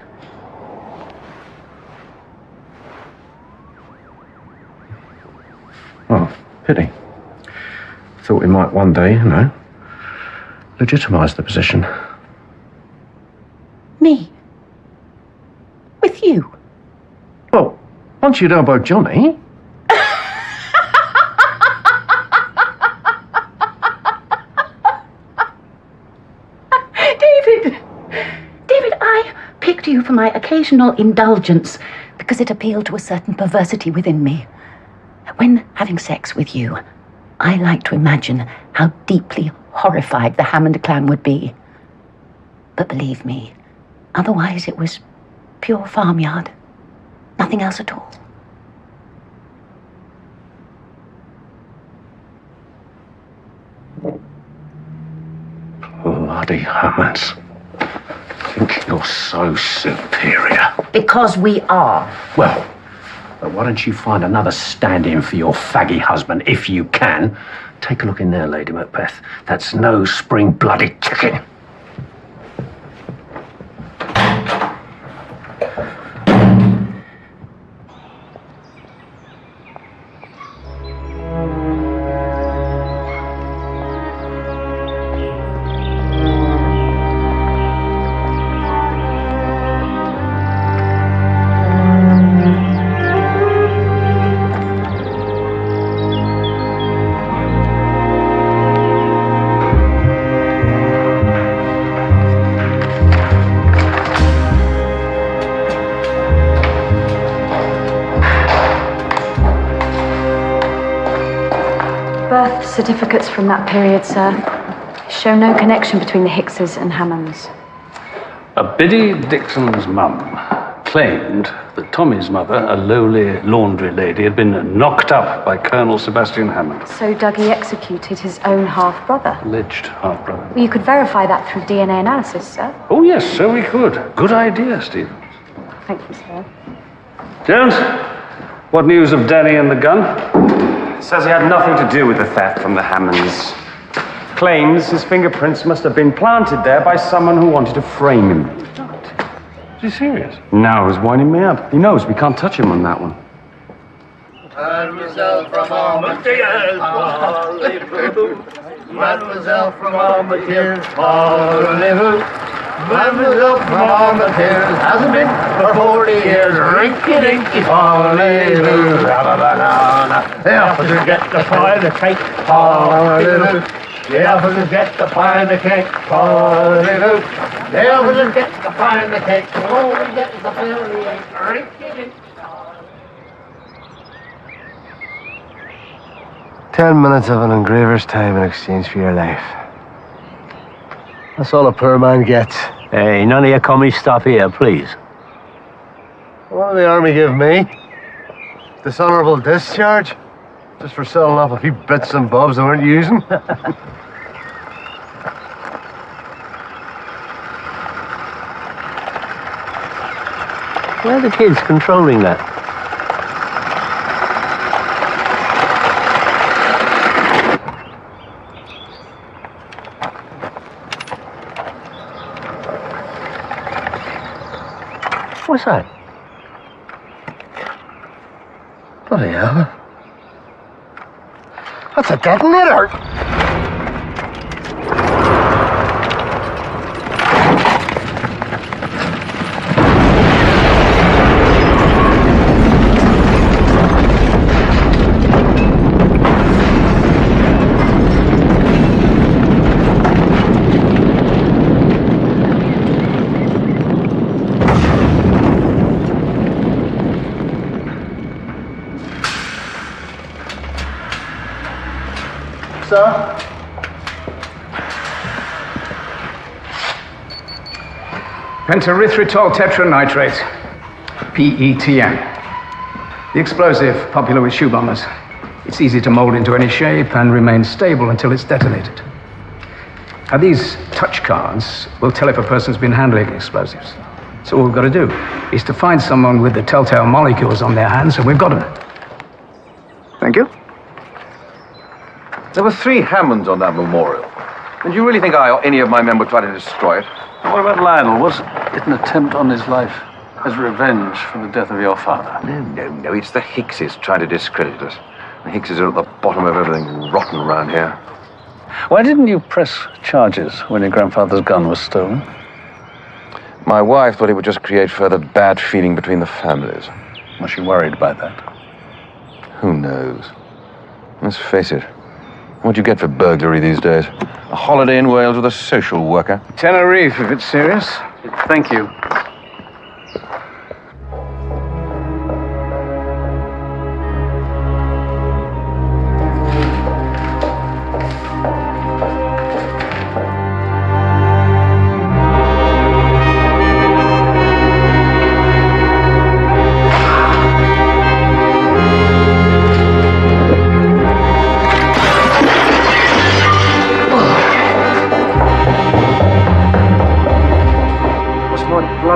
Oh, pity. Thought we might one day, you know, legitimise the position. Me? With you? Well, once you'd elbowed Johnny... David, I picked you for my occasional indulgence because it appealed to a certain perversity within me. When having sex with you, I like to imagine how deeply horrified the Hammond clan would be. But believe me, otherwise it was pure farmyard. Nothing else at all. Bloody Hammonds. Think you're so superior. Because we are. Well, but why don't you find another stand-in for your faggy husband, if you can? Take a look in there, Lady Macbeth. That's no spring-blooded chicken. Birth certificates from that period, sir, show no connection between the Hickses and Hammonds. Biddy Dixon's mum claimed that Tommy's mother, a lowly laundry lady, had been knocked up by Colonel Sebastian Hammond. So Dougie executed his own half-brother. Alleged half-brother. Well, you could verify that through DNA analysis, sir. Oh, yes, so we could. Good idea, Stephen. Thank you, sir. Jones, what news of Danny and the gun? Says he had nothing to do with the theft from the Hammonds. Claims his fingerprints must have been planted there by someone who wanted to frame him. Is he serious? Now he's winding me up. He knows we can't touch him on that one. Mademoiselle from Armentières, parlez-vous. Mademoiselle from Armentières, parlez-vous. Mademoiselle from Armentières hasn't been for 40 years. Rinky-dinky, parlez-vous. Ra-ba-ba-na-na. The officers get the pie and the cake, parlez-vous. The officers get the pie and the cake, parlez-vous. The officers get the pie and the cake. All we get is the bill and the egg. Rinky-dinky. 10 minutes of an engraver's time in exchange for your life. That's all a poor man gets. Hey, none of your commie stuff here, please. What did the army give me? Dishonorable discharge? Just for selling off a few bits and bobs they weren't using? Where are the kids controlling that? What's that? Bloody hell. That's a detonator! Sir? Penterythritol tetranitrate, PETN. The explosive, popular with shoe bombers. It's easy to mold into any shape and remains stable until it's detonated. Now, these touch cards will tell if a person's been handling explosives. So all we've got to do is to find someone with the telltale molecules on their hands, and we've got them. Thank you. There were 3 Hammonds on that memorial. And do you really think I or any of my men would try to destroy it? What about Lionel? Was it an attempt on his life as revenge for the death of your father? No. It's the Hickses trying to discredit us. The Hickses are at the bottom of everything rotten around here. Why didn't you press charges when your grandfather's gun was stolen? My wife thought it would just create further bad feeling between the families. Was she worried by that? Who knows? Let's face it. What do you get for burglary these days? A holiday in Wales with a social worker. Tenerife, if it's serious. Thank you.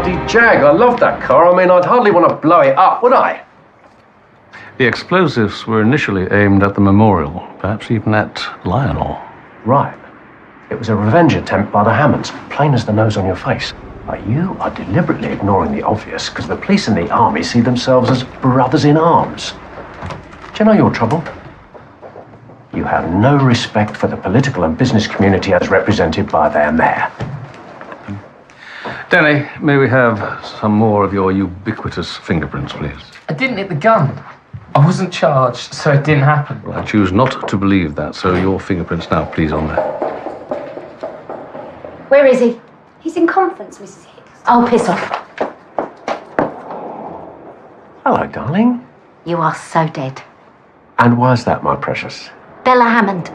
bloody Jag. I love that car. I mean, I'd hardly want to blow it up, would I? The explosives were initially aimed at the memorial, perhaps even at Lionel. Right. It was a revenge attempt by the Hammonds, plain as the nose on your face. But you are deliberately ignoring the obvious, because the police and the army see themselves as brothers in arms. Do you know your trouble? You have no respect for the political and business community as represented by their mayor. Danny, may we have some more of your ubiquitous fingerprints, please? I didn't hit the gun. I wasn't charged, so it didn't happen. Well, I choose not to believe that, so your fingerprints now, please, on there. Where is he? He's in conference, Mrs. Hicks. Oh, piss off. Hello, darling. You are so dead. And why's that, my precious? Bella Hammond.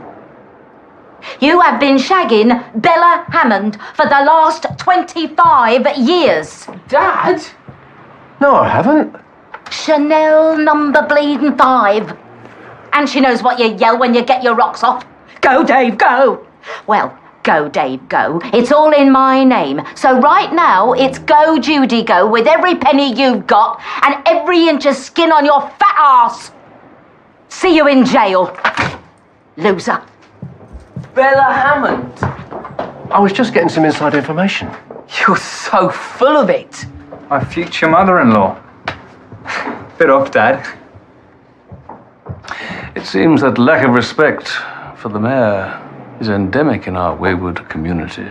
You have been shagging Bella Hammond for the last 25 years. Dad? No, I haven't. Chanel number bleeding 5. And she knows what you yell when you get your rocks off. Go, Dave, go. Well, go, Dave, go. It's all in my name. So right now, it's go, Judy, go, with every penny you've got and every inch of skin on your fat ass. See you in jail, loser. Bella Hammond. I was just getting some inside information. You're so full of it. My future mother-in-law. Bit off, Dad. It seems that lack of respect for the mayor is endemic in our wayward community.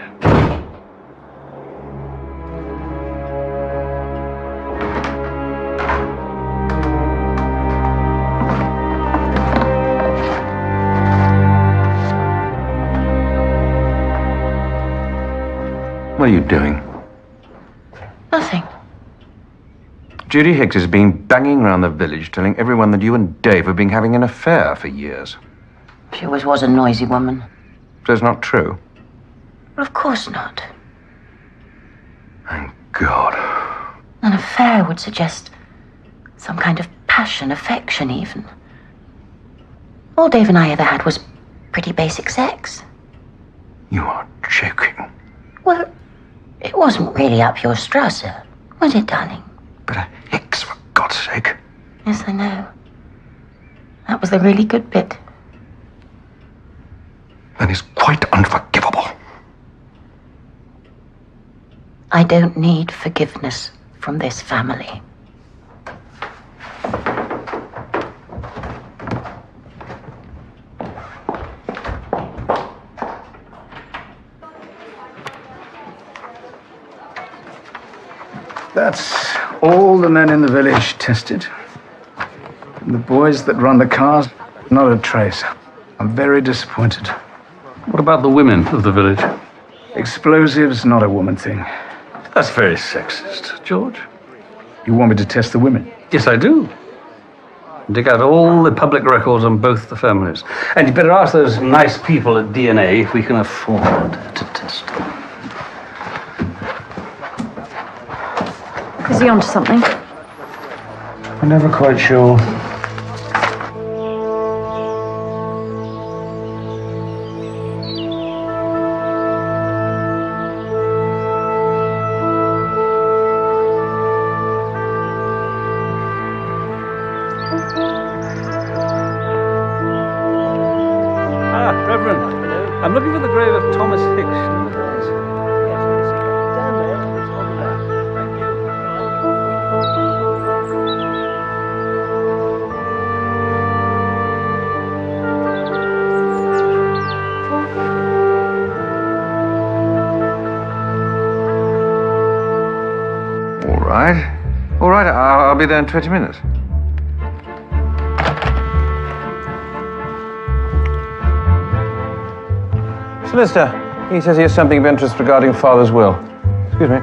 What are you doing? Nothing. Judy Hicks has been banging around the village telling everyone that you and Dave have been having an affair for years. She always was a noisy woman. So it's not true? Well, of course not. Thank God. An affair would suggest some kind of passion, affection even. All Dave and I ever had was pretty basic sex. You are joking. Well, it wasn't really up your Strasser, was it, darling? But a Hicks, for God's sake. Yes, I know. That was the really good bit. That is quite unforgivable. I don't need forgiveness from this family. That's all the men in the village tested. And the boys that run the cars, not a trace. I'm very disappointed. What about the women of the village? Explosives, not a woman thing. That's very sexist, George. You want me to test the women? Yes, I do. Dig out all the public records on both the families. And you better ask those nice people at DNA if we can afford to test them. Is he onto something? I'm never quite sure. Reverend, I'm looking for the grave of Thomas Hicks. All right, I'll be there in 20 minutes. Solicitor, he says he has something of interest regarding Father's will. Excuse me.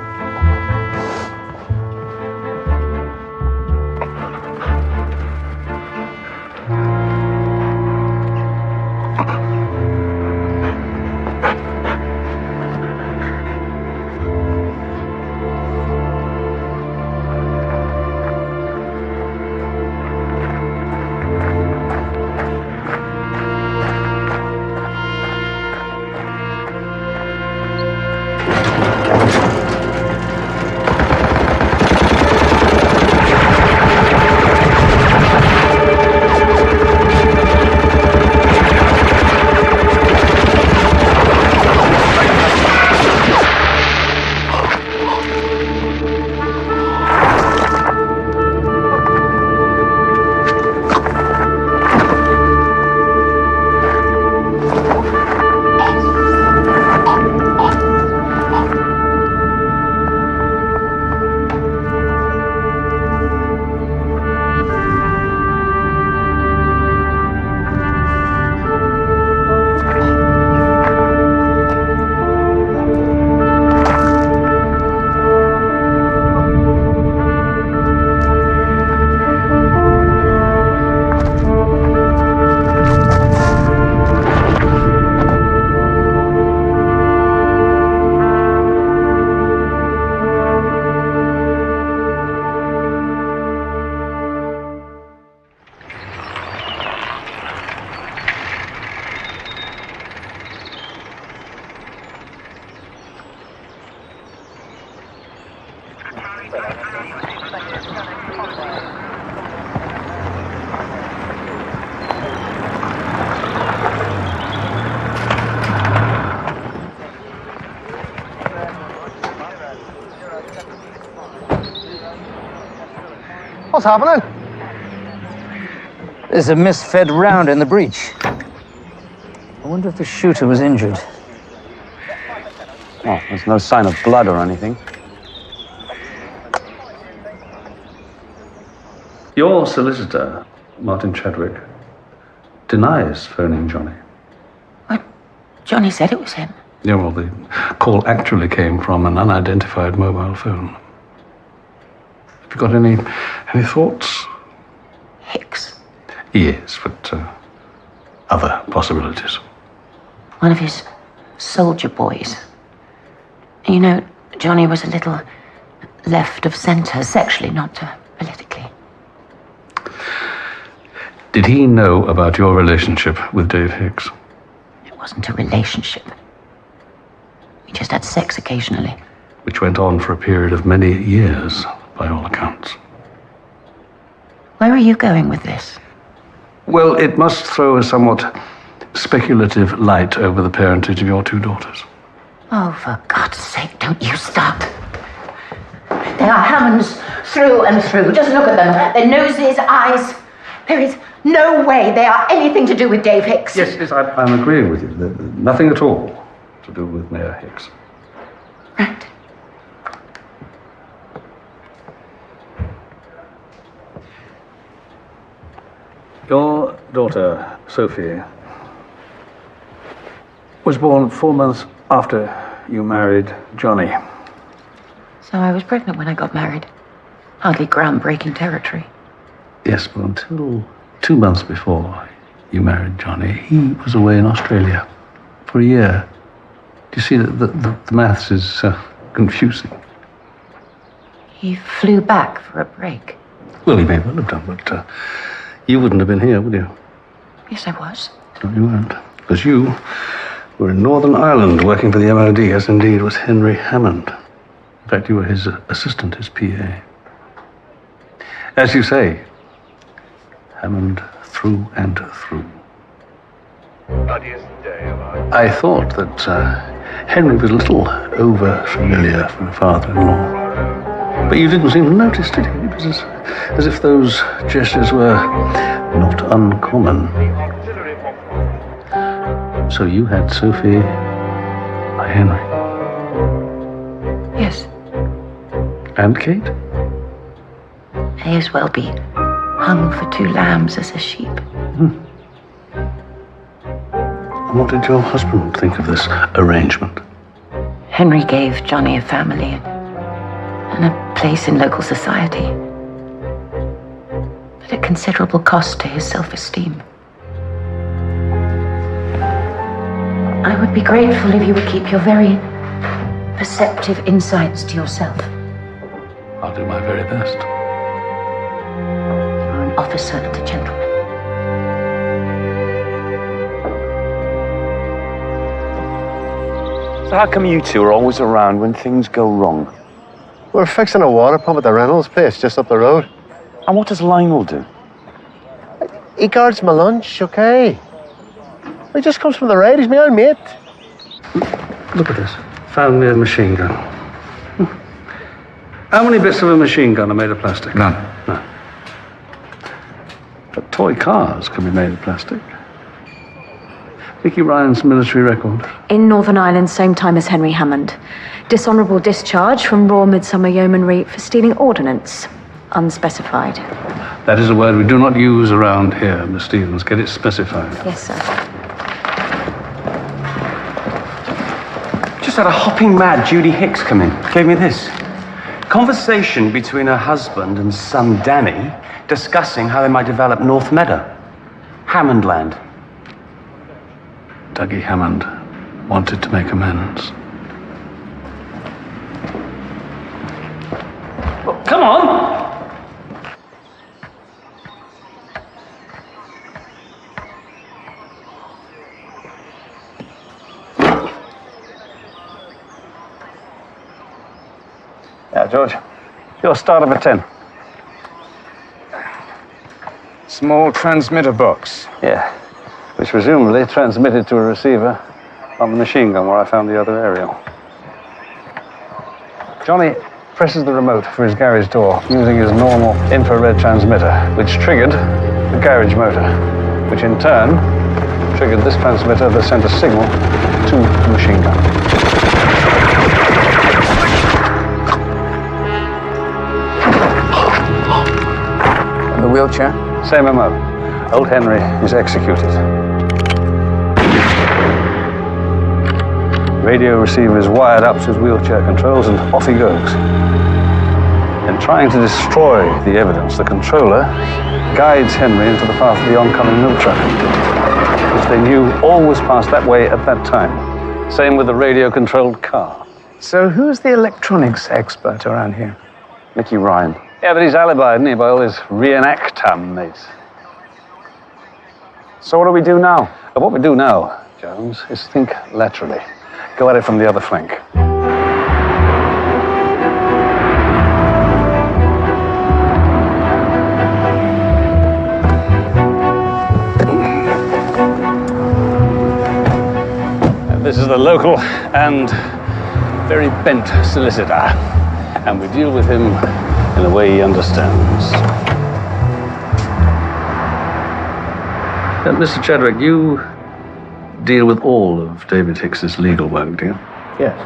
What's happening? There's a misfed round in the breech. I wonder if the shooter was injured. Oh, there's no sign of blood or anything. Your solicitor, Martin Chadwick, denies phoning Johnny. Johnny said it was him. Yeah, well, the call actually came from an unidentified mobile phone. Have you got any thoughts? Hicks. Yes, but other possibilities. One of his soldier boys. You know, Johnny was a little left of centre, sexually, not politically. Did he know about your relationship with Dave Hicks? It wasn't a relationship. We just had sex occasionally. Which went on for a period of many years, by all accounts. Where are you going with this? Well, it must throw a somewhat speculative light over the parentage of your two daughters. Oh, for God's sake, don't you start. They are Hammonds through and through. Just look at them. Their noses, eyes. There is no way they are anything to do with Dave Hicks. Yes, I'm agreeing with you. Nothing at all to do with Mayor Hicks. Right. Your daughter, Sophie, was born 4 months after you married Johnny. So I was pregnant when I got married. Hardly groundbreaking territory. Yes, but until 2 months before you married Johnny, he was away in Australia for a year. Do you see that the maths is confusing? He flew back for a break. Well, he may well have done, but you wouldn't have been here, would you? Yes, I was. No, you weren't. Because you were in Northern Ireland working for the MOD, as indeed was Henry Hammond. In fact, you were his assistant, his PA. As you say, Hammond through and through. I thought that Henry was a little over-familiar for a father-in-law. But you didn't seem to notice, did you? It was as if those gestures were not uncommon. So you had Sophie by Henry. Yes. And Kate? May as well be hung for 2 lambs as a sheep. And what did your husband think of this arrangement? Henry gave Johnny a family and a place in local society, but at considerable cost to his self-esteem. I would be grateful if you would keep your very perceptive insights to yourself. I'll do my very best. You're an officer and a gentleman. So how come you two are always around when things go wrong? We're fixing a water pump at the Reynolds place just up the road. And what does Lionel do? He guards my lunch, okay? He just comes from the raid. He's my own mate. Look at this. Found near a machine gun. How many bits of a machine gun are made of plastic? None. No. But toy cars can be made of plastic. Vicky Ryan's military record. In Northern Ireland, same time as Henry Hammond. Dishonourable discharge from Royal Midsummer Yeomanry for stealing ordnance. Unspecified. That is a word we do not use around here, Miss Stevens. Get it specified. Yes, sir. Just had a hopping mad Judy Hicks come in. Gave me this. Conversation between her husband and son Danny discussing how they might develop North Meadow. Hammondland. Dougie Hammond wanted to make amends. Oh, come on! Yeah, George. Your starter for 10. Small transmitter box. Yeah, which presumably transmitted to a receiver on the machine gun where I found the other aerial. Johnny presses the remote for his garage door using his normal infrared transmitter, which triggered the garage motor, which in turn triggered this transmitter that sent a signal to the machine gun. And the wheelchair? Same MO. Old Henry is executed. Radio receiver is wired up to his wheelchair controls and off he goes. In trying to destroy the evidence, the controller guides Henry into the path of the oncoming milk truck, which they knew always passed that way at that time. Same with the radio-controlled car. So who's the electronics expert around here? Mickey Ryan. Yeah, but he's alibied, isn't he, by all his reenactam mates. So what do we do now? What we do now, Jones, is think laterally. Go at it from the other flank. This is the local and very bent solicitor, and we deal with him in a way he understands. Mr. Chadwick, you deal with all of David Hicks's legal work, do you? Yes.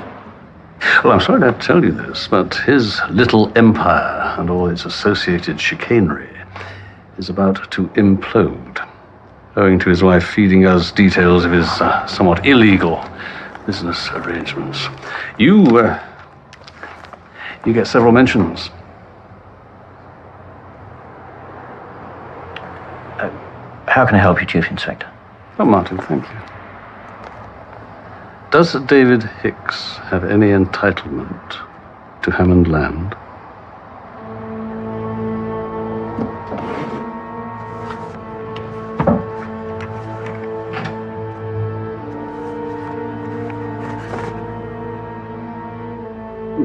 Well, I'm sorry to tell you this, but his little empire and all its associated chicanery is about to implode, owing to his wife feeding us details of his somewhat illegal business arrangements. You get several mentions. How can I help you, Chief Inspector? Oh, Martin, thank you. Does David Hicks have any entitlement to Hammond land?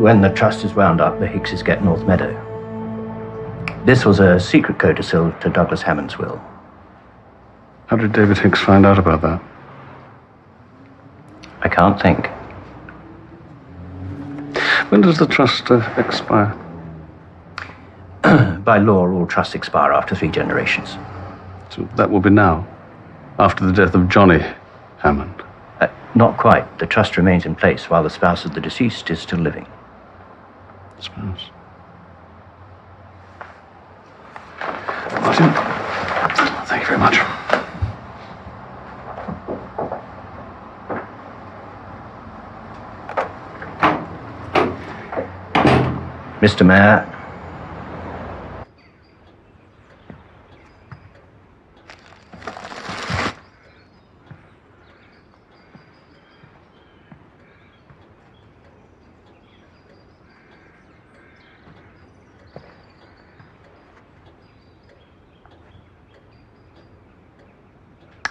When the trust is wound up, the Hickses get North Meadow. This was a secret codicil to Douglas Hammond's will. How did David Hicks find out about that? I can't think. When does the trust expire? By law, all trusts expire after 3 generations. So that will be now, after the death of Johnny Hammond? Not quite. The trust remains in place while the spouse of the deceased is still living. Spouse? Martin, thank you very much. Mr. Mayor.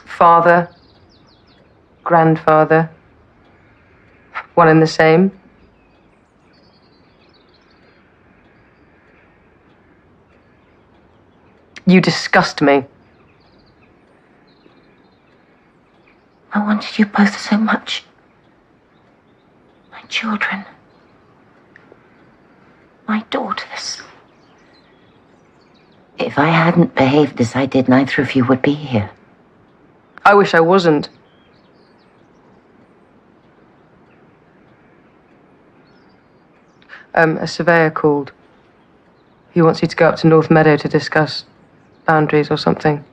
Father, grandfather, one and the same. You disgust me. I wanted you both so much. My children. My daughters. If I hadn't behaved as I did, neither of you would be here. I wish I wasn't. A surveyor called. He wants you to go up to North Meadow to discuss boundaries or something.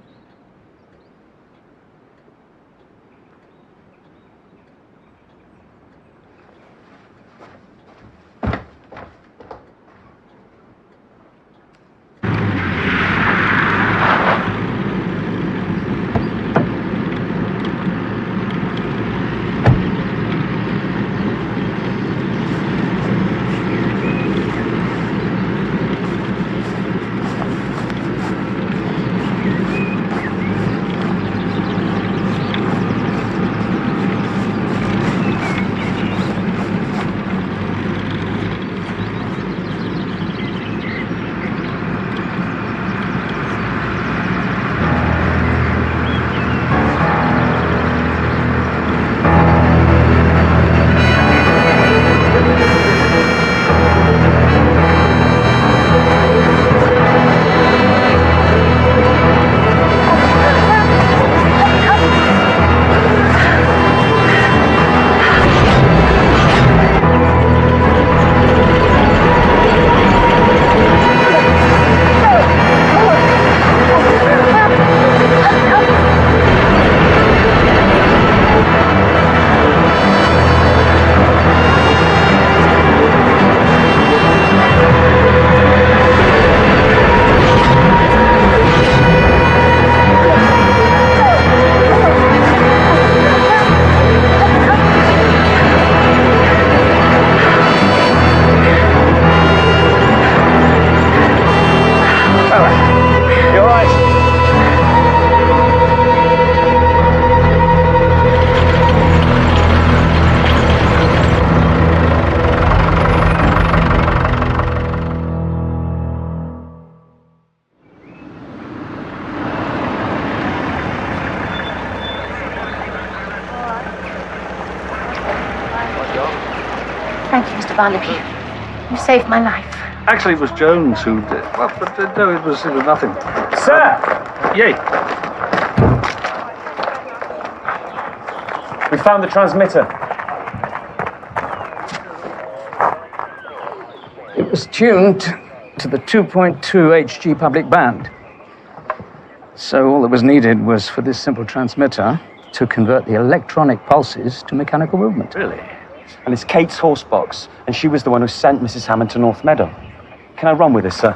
Thank you, Mr. Barnaby. You saved my life. Actually, it was Jones who did. Well, but no, it was nothing. Sir! Yay. We found the transmitter. It was tuned to the 2.2 Hg public band. So all that was needed was for this simple transmitter to convert the electronic pulses to mechanical movement. Really? And it's Kate's horse box, and she was the one who sent Mrs. Hammond to North Meadow. Can I run with this, sir?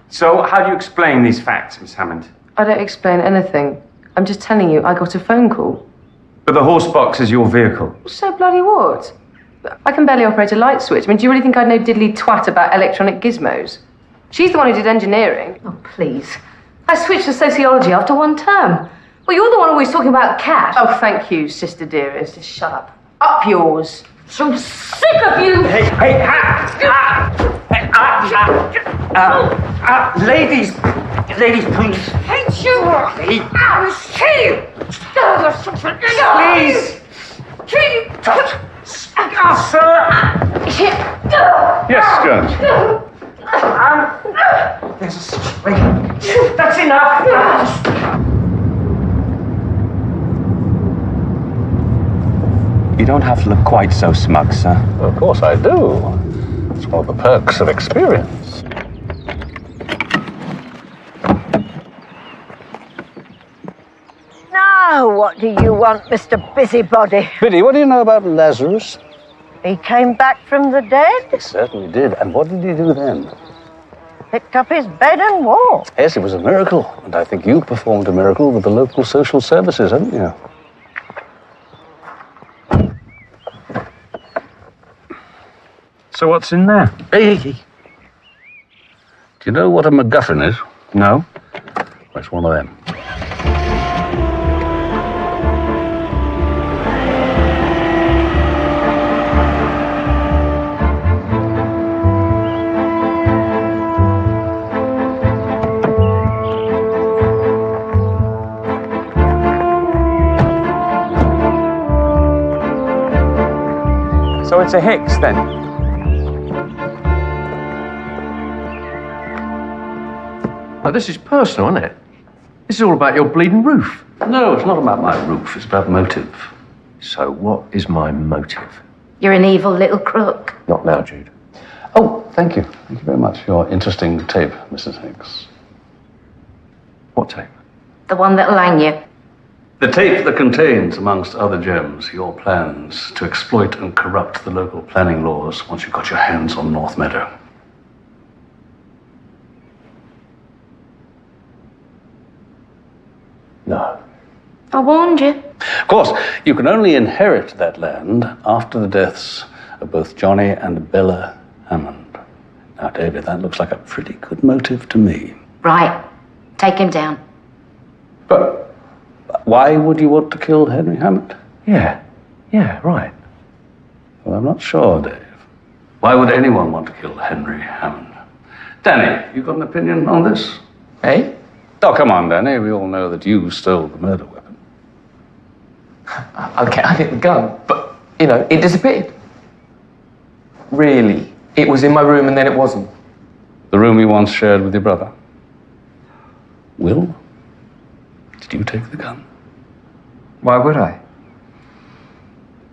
So, how do you explain these facts, Miss Hammond? I don't explain anything. I'm just telling you, I got a phone call. But the horse box is your vehicle. So bloody what? I can barely operate a light switch. I mean, do you really think I know diddly twat about electronic gizmos? She's the one who did engineering. Oh, please. I switched to sociology after one term. Well, you're the one always talking about cat. Oh, thank you, sister dearest. Just shut up. Up yours. So sick of you! Ladies, please. Hate you! I will kill you! Please! Kill you! Sir! Yes, Jones. There's a switch. That's enough! You don't have to look quite so smug, sir. Of course I do. It's one of the perks of experience. Now, what do you want, Mr. Busybody? Biddy, what do you know about Lazarus? He came back from the dead, He certainly did. And what did he do then? picked up his bed and walked. Yes, it was a miracle. And I think you performed a miracle with the local social services, haven't you? So what's in there? Hey. Do you know what a MacGuffin is? No. Well, it's one of them. So it's a Hicks, then? Now, this is personal, isn't it? This is all about your bleeding roof. No, it's not about my roof. It's about motive. So what is my motive? You're an evil little crook. Not now, Jude. Oh, thank you. Thank you very much for your interesting tape, Mrs. Hicks. What tape? The one that'll hang you. The tape that contains, amongst other gems, your plans to exploit and corrupt the local planning laws once you got your hands on North Meadow. No. I warned you. Of course, you can only inherit that land after the deaths of both Johnny and Bella Hammond. Now, David, that looks like a pretty good motive to me. Right. Take him down. But why would you want to kill Henry Hammond? Yeah, right. Well, I'm not sure, Dave. Why would anyone want to kill Henry Hammond? Danny, you got an opinion on this? Eh? Oh, come on, Danny. We all know that you stole the murder weapon. Okay, I think the gun, but, it disappeared. Really. It was in my room and then it wasn't. The room you once shared with your brother. Will, did you take the gun? Why would I?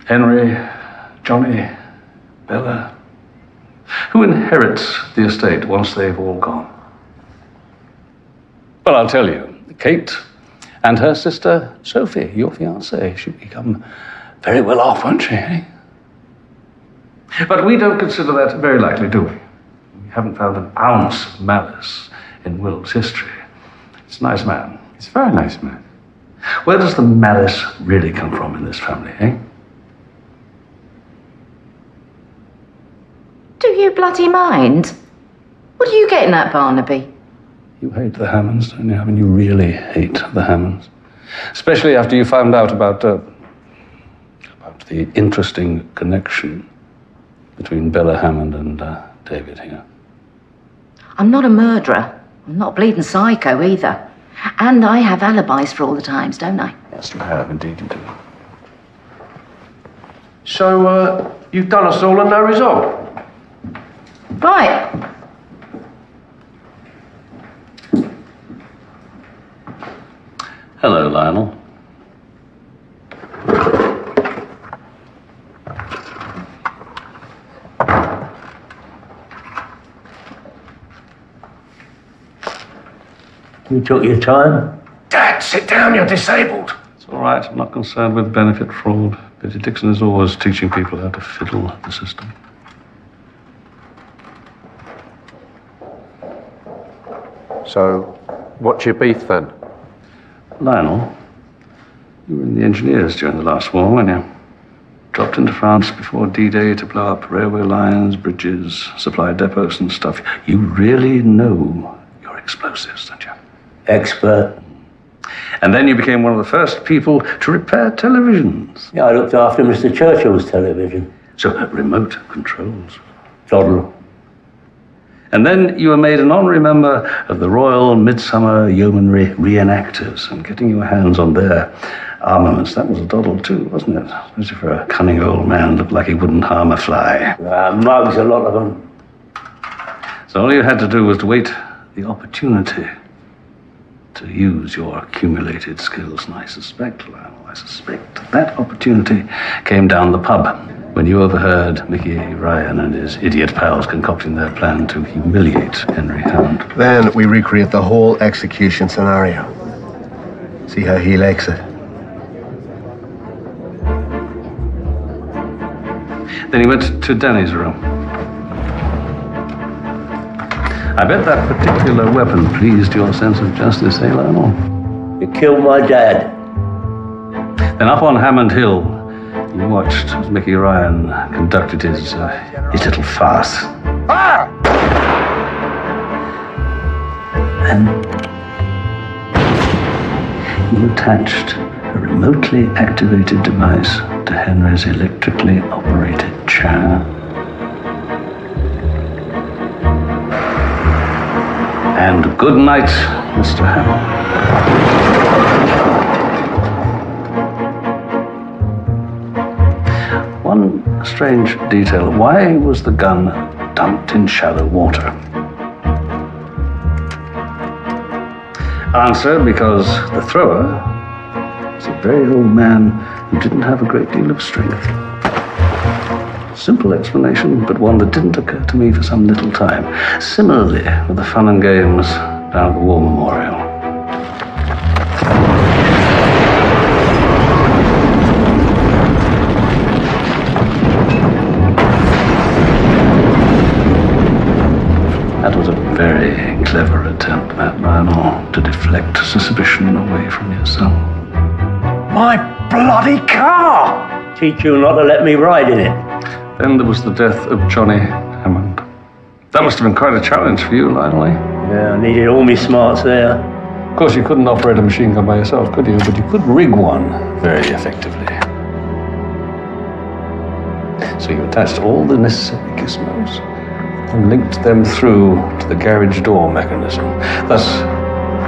Henry, Johnny, Bella. Who inherits the estate once they've all gone? Well, I'll tell you. Kate and her sister, Sophie, your fiancée. She'll become very well off, won't she, eh? But we don't consider that very likely, do we? We haven't found an ounce of malice in Will's history. He's a nice man. He's a very nice man. Where does the malice really come from in this family, eh? Do you bloody mind? What are you getting at, Barnaby? You hate the Hammonds, don't you? I mean, you really hate the Hammonds. Especially after you found out about the interesting connection between Bella Hammond and David here. I'm not a murderer. I'm not a bleeding psycho either. And I have alibis for all the times, don't I? Yes, you have, indeed you do. So, you've done us all and no result? Right. Hello, Lionel. You took your time? Dad, sit down, you're disabled. It's all right. I'm not concerned with benefit fraud. Betty Dixon is always teaching people how to fiddle the system. So, what's your beef then? Lionel, you were in the engineers during the last war, weren't you? Dropped into France before D-Day to blow up railway lines, bridges, supply depots and stuff. You really know your explosives, don't you? Expert. And then you became one of the first people to repair televisions. Yeah, I looked after Mr. Churchill's television. So, remote controls. Toddle. And then you were made an honorary member of the Royal Midsomer Yeomanry Reenactors, and getting your hands on their armaments, that was a doddle too, wasn't it? Especially for a cunning old man, looked like he wouldn't harm a fly. Mugs, a lot of them. So all you had to do was to wait the opportunity to use your accumulated skills. And I suspect, Lionel, that opportunity came down the pub when you overheard Mickey Ryan and his idiot pals concocting their plan to humiliate Henry Hammond. Then we recreate the whole execution scenario. See how he likes it. Then he went to Danny's room. I bet that particular weapon pleased your sense of justice, eh, Lionel? You killed my dad. Then up on Hammond Hill, you watched as Mickey Ryan conducted his little farce. Fire! Then you attached a remotely activated device to Henry's electrically operated chair. And good night, Mr. Hammond. One strange detail. Why was the gun dumped in shallow water? Answer, because the thrower was a very old man who didn't have a great deal of strength. Simple explanation, but one that didn't occur to me for some little time. Similarly, with the fun and games down at the War Memorial. That was a very clever attempt, Matt Lionel, to deflect suspicion away from yourself. My bloody car! Teach you not to let me ride in it. Then there was the death of Johnny Hammond. That must have been quite a challenge for you, Lionel. Yeah, I needed all my smarts there. Of course, you couldn't operate a machine gun by yourself, could you? But you could rig one very effectively. So you attached all the necessary gizmos and linked them through to the garage door mechanism. Thus,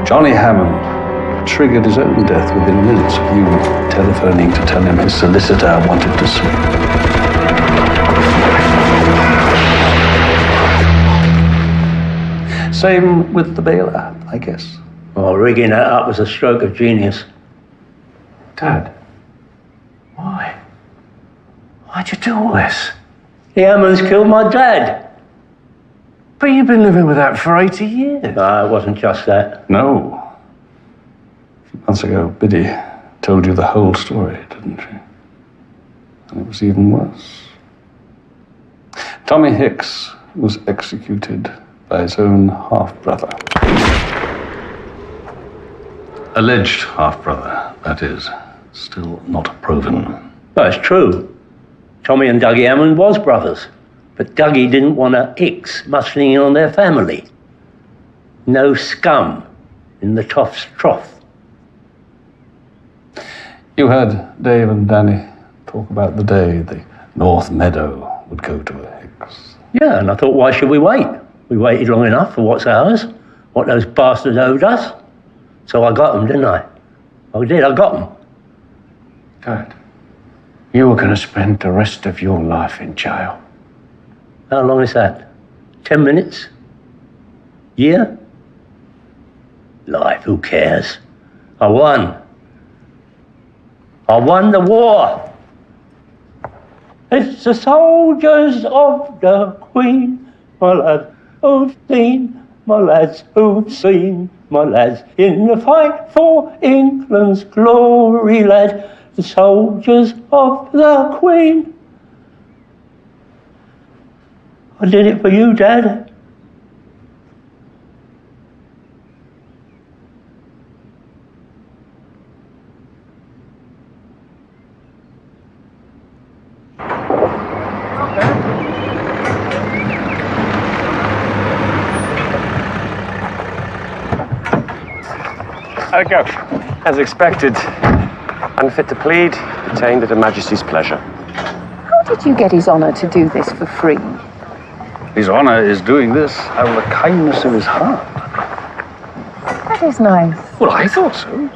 Johnny Hammond triggered his own death within minutes of you telephoning to tell him his solicitor wanted to sue. Same with the bailer, I guess. Oh, rigging that up was a stroke of genius. Dad, why? Why'd you do all this? The Hammonds killed my dad. But you've been living with that for 80 years. No, it wasn't just that. No. A few months ago, Biddy told you the whole story, didn't she? And it was even worse. Tommy Hicks was executed by his own half-brother. Alleged half-brother, that is. Still not proven. Well, it's true. Tommy and Dougie Hammond was brothers. But Dougie didn't want a Hicks muscling in on their family. No scum in the toff's trough. You had Dave and Danny talk about the day the North Meadow would go to a Hicks. Yeah, and I thought, why should we wait? We waited long enough for what's ours, what those bastards owed us. So I got them, didn't I? I did, I got them. Dad, You were going to spend the rest of your life in jail. How long is that? 10 minutes? Year? Life, who cares? I won. I won the war. It's the soldiers of the Queen, my lad, who've seen, my lads who've seen, my lads in the fight for England's glory, lad. The soldiers of the Queen. I did it for you, Dad. How'd it go? As expected. Unfit to plead, detained at Her Majesty's pleasure. How did you get His Honour to do this for free? His Honour is doing this out of the kindness of his heart. That is nice. Well, I thought so.